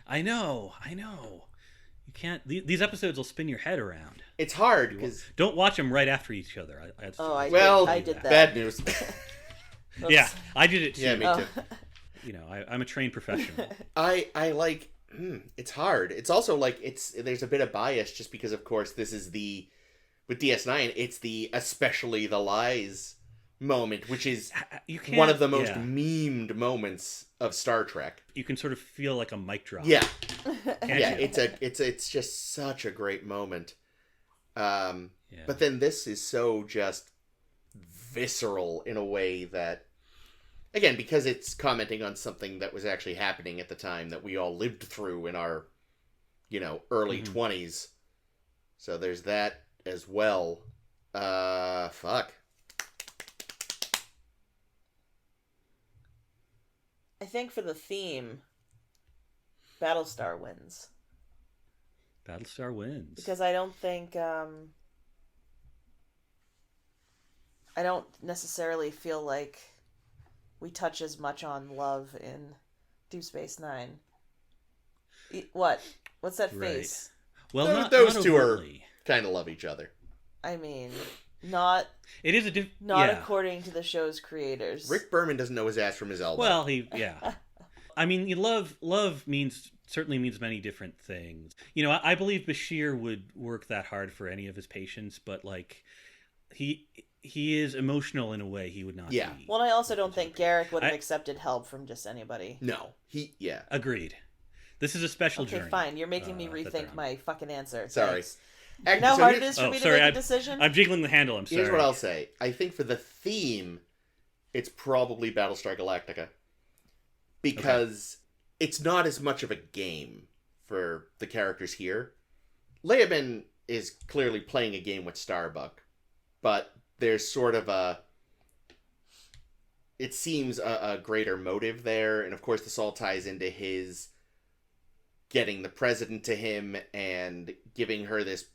I know. You can't... These episodes will spin your head around.
It's hard, because...
Don't watch them right after each other.
I did that. Bad news.
Yeah, I did it too.
Yeah, me too.
I'm a trained professional.
I like... it's hard. It's also like there's a bit of bias just because, of course, this is with DS9, it's the especially the lies moment, which is one of the most memed moments of Star Trek.
You can sort of feel like a mic drop.
Yeah. Yeah, it's just such a great moment. But then this is so just visceral in a way that, again, because it's commenting on something that was actually happening at the time that we all lived through in our, early 20s. So there's that as well. Fuck.
I think for the theme, Battlestar wins.
Battlestar wins.
Because I don't think... I don't necessarily feel like we touch as much on love in Deep Space Nine. What? What's that face?
Well,
those two kind of love each other.
I mean, not.
It is
according to the show's creators.
Rick Berman doesn't know his ass from his elbow.
Well, I mean, love certainly means many different things. I believe Bashir would work that hard for any of his patients, but like he is emotional in a way he would not be.
Well, I also don't think Garak would have accepted help from just anybody.
No.
Agreed. This is a special journey.
Okay, fine. You're making me rethink my fucking answer.
Sorry.
You know how hard it is for me to make a decision?
I'm jiggling the handle. I'm sorry.
Here's what I'll say. I think for the theme, it's probably Battlestar Galactica. Because it's not as much of a game for the characters here. Leoben is clearly playing a game with Starbuck. But there's sort of it seems a greater motive there. And of course this all ties into his getting the president to him and giving her this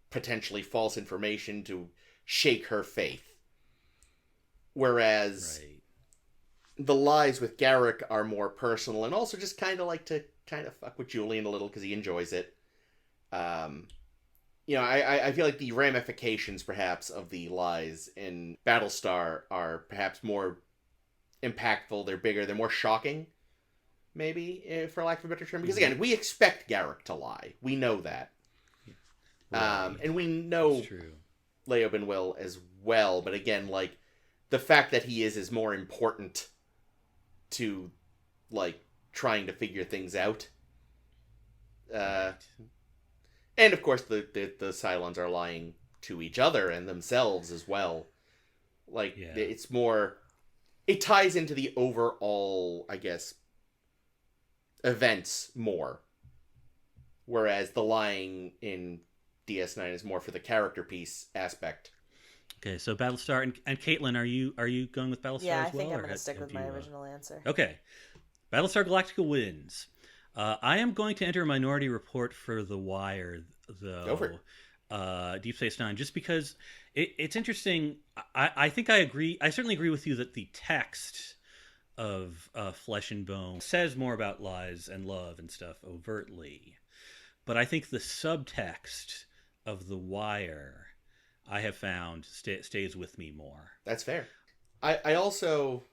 potentially false information to shake her faith. Whereas the lies with Garak are more personal and also just kind of like to kind of fuck with Julian a little because he enjoys it. I feel like the ramifications, perhaps, of the lies in Battlestar are perhaps more impactful. They're bigger. They're more shocking, maybe, for lack of a better term. Because, again, we expect Garak to lie. We know that. And we know Leoben will as well. But, again, like, the fact that he is more important to, like, trying to figure things out. And, of course, the Cylons are lying to each other and themselves as well. Like, it's more... It ties into the overall, I guess, events more. Whereas the lying in DS9 is more for the character piece aspect.
Okay, so Battlestar... And Caitlin, are you going with Battlestar as well?
Yeah, I think I'm going to stick with my original answer.
Okay. Battlestar Galactica wins. I am going to enter a minority report for The Wire, though.
Go for
it. Deep Space Nine, just because it's interesting. I think I agree. I certainly agree with you that the text of Flesh and Bone says more about lies and love and stuff overtly. But I think the subtext of The Wire, I have found, stays with me more.
That's fair. I also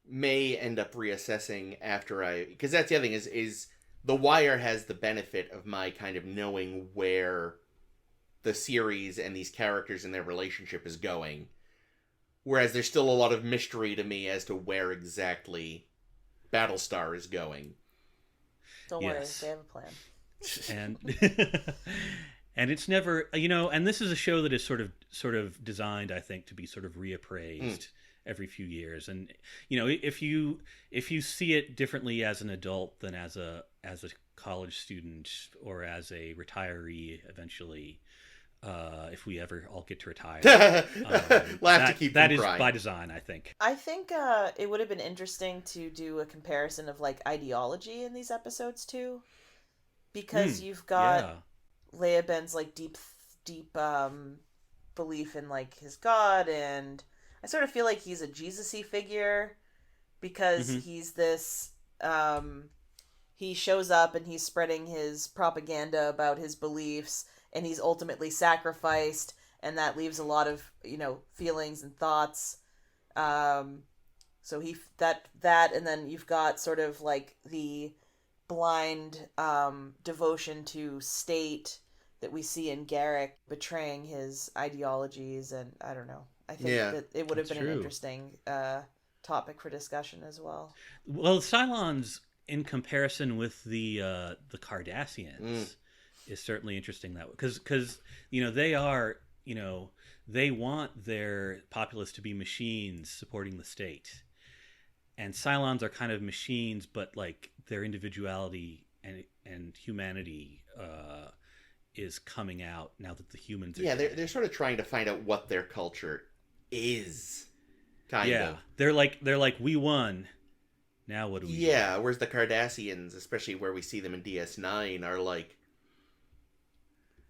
may end up reassessing after because that's the other thing is The Wire has the benefit of my kind of knowing where the series and these characters and their relationship is going. Whereas there's still a lot of mystery to me as to where exactly Battlestar is going.
Don't worry,
Yes.
they have a plan.
And and it's never, and this is a show that is sort of designed, I think, to be sort of reappraised every few years. And if you see it differently as an adult than as a college student or as a retiree eventually, if we ever all get to retire,
We'll have to keep
that
them
is
crying.
by design, I think.
I think it would have been interesting to do a comparison of like ideology in these episodes too, because you've got Leoben's like deep belief in like his God, and I sort of feel like he's a Jesus-y figure because he's this he shows up and he's spreading his propaganda about his beliefs, and he's ultimately sacrificed, and that leaves a lot of feelings and thoughts. So that and then you've got sort of like the blind devotion to state that we see in Garak betraying his ideologies, and I don't know. I think that it would have been an interesting topic for discussion as well.
Well, Cylons, in comparison with the Cardassians, is certainly interesting that way, because they are they want their populace to be machines supporting the state, and Cylons are kind of machines, but like their individuality and humanity is coming out now that the humans are dead.
They're sort of trying to find out what their culture is. Kind of.
They're like we won. Now what do we do?
Whereas the Cardassians, especially where we see them in DS9, are like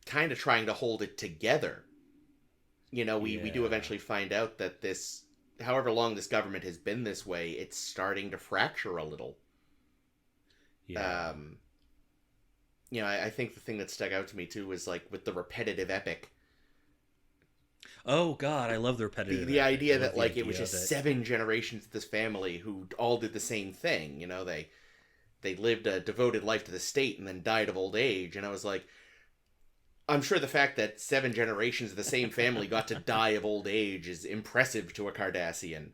kind of trying to hold it together. We do eventually find out that this, however long this government has been this way, it's starting to fracture a little.
Yeah.
I think the thing that stuck out to me too was like with the repetitive epic.
Oh God, I love the repetitive.
The idea that like it was just 7 generations of this family who all did the same thing. They lived a devoted life to the state and then died of old age. And I was like, I'm sure the fact that 7 generations of the same family got to die of old age is impressive to a Cardassian.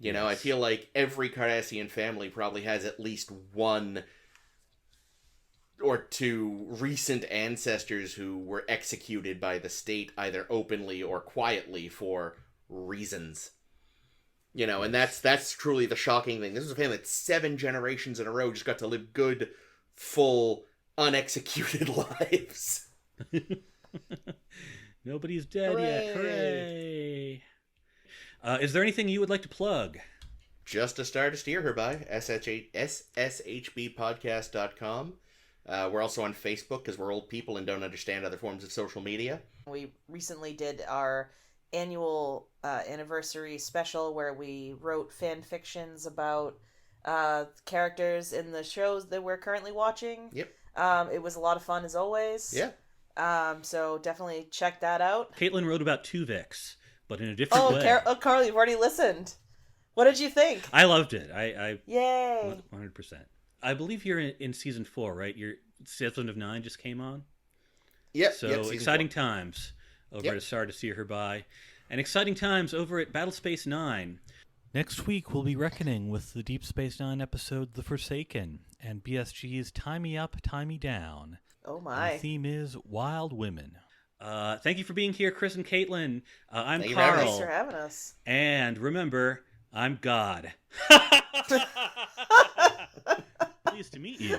I feel like every Cardassian family probably has at least 1 or 2 recent ancestors who were executed by the state either openly or quietly for reasons. And that's truly the shocking thing. This is a family that 7 generations in a row just got to live good, full, unexecuted lives.
Nobody's dead yet. Hooray! Is there anything you would like to plug?
Just a Star to Steer Her By, sshbpodcast.com. We're also on Facebook because we're old people and don't understand other forms of social media.
We recently did our annual anniversary special where we wrote fan fictions about characters in the shows that we're currently watching.
Yep.
It was a lot of fun as always.
Yeah.
So definitely check that out.
Caitlin wrote about Tuvix, but in a different way.
Carl, you've already listened. What did you think?
I loved it. I
Yay!
100%. I believe you're in season 4, right? Your Season of 9 just came on.
Yep.
So exciting times over at Star to See Her By, and exciting times over at Battlespace 9. Next week we'll be reckoning with the Deep Space Nine episode The Forsaken and BSG's Tie Me Up, Tie Me Down.
Oh my!
And the theme is Wild Women. Thank you for being here, Chris and Caitlin. I'm
Thank you
Carl.
Thanks for having us.
And remember, I'm God. Pleased to meet you.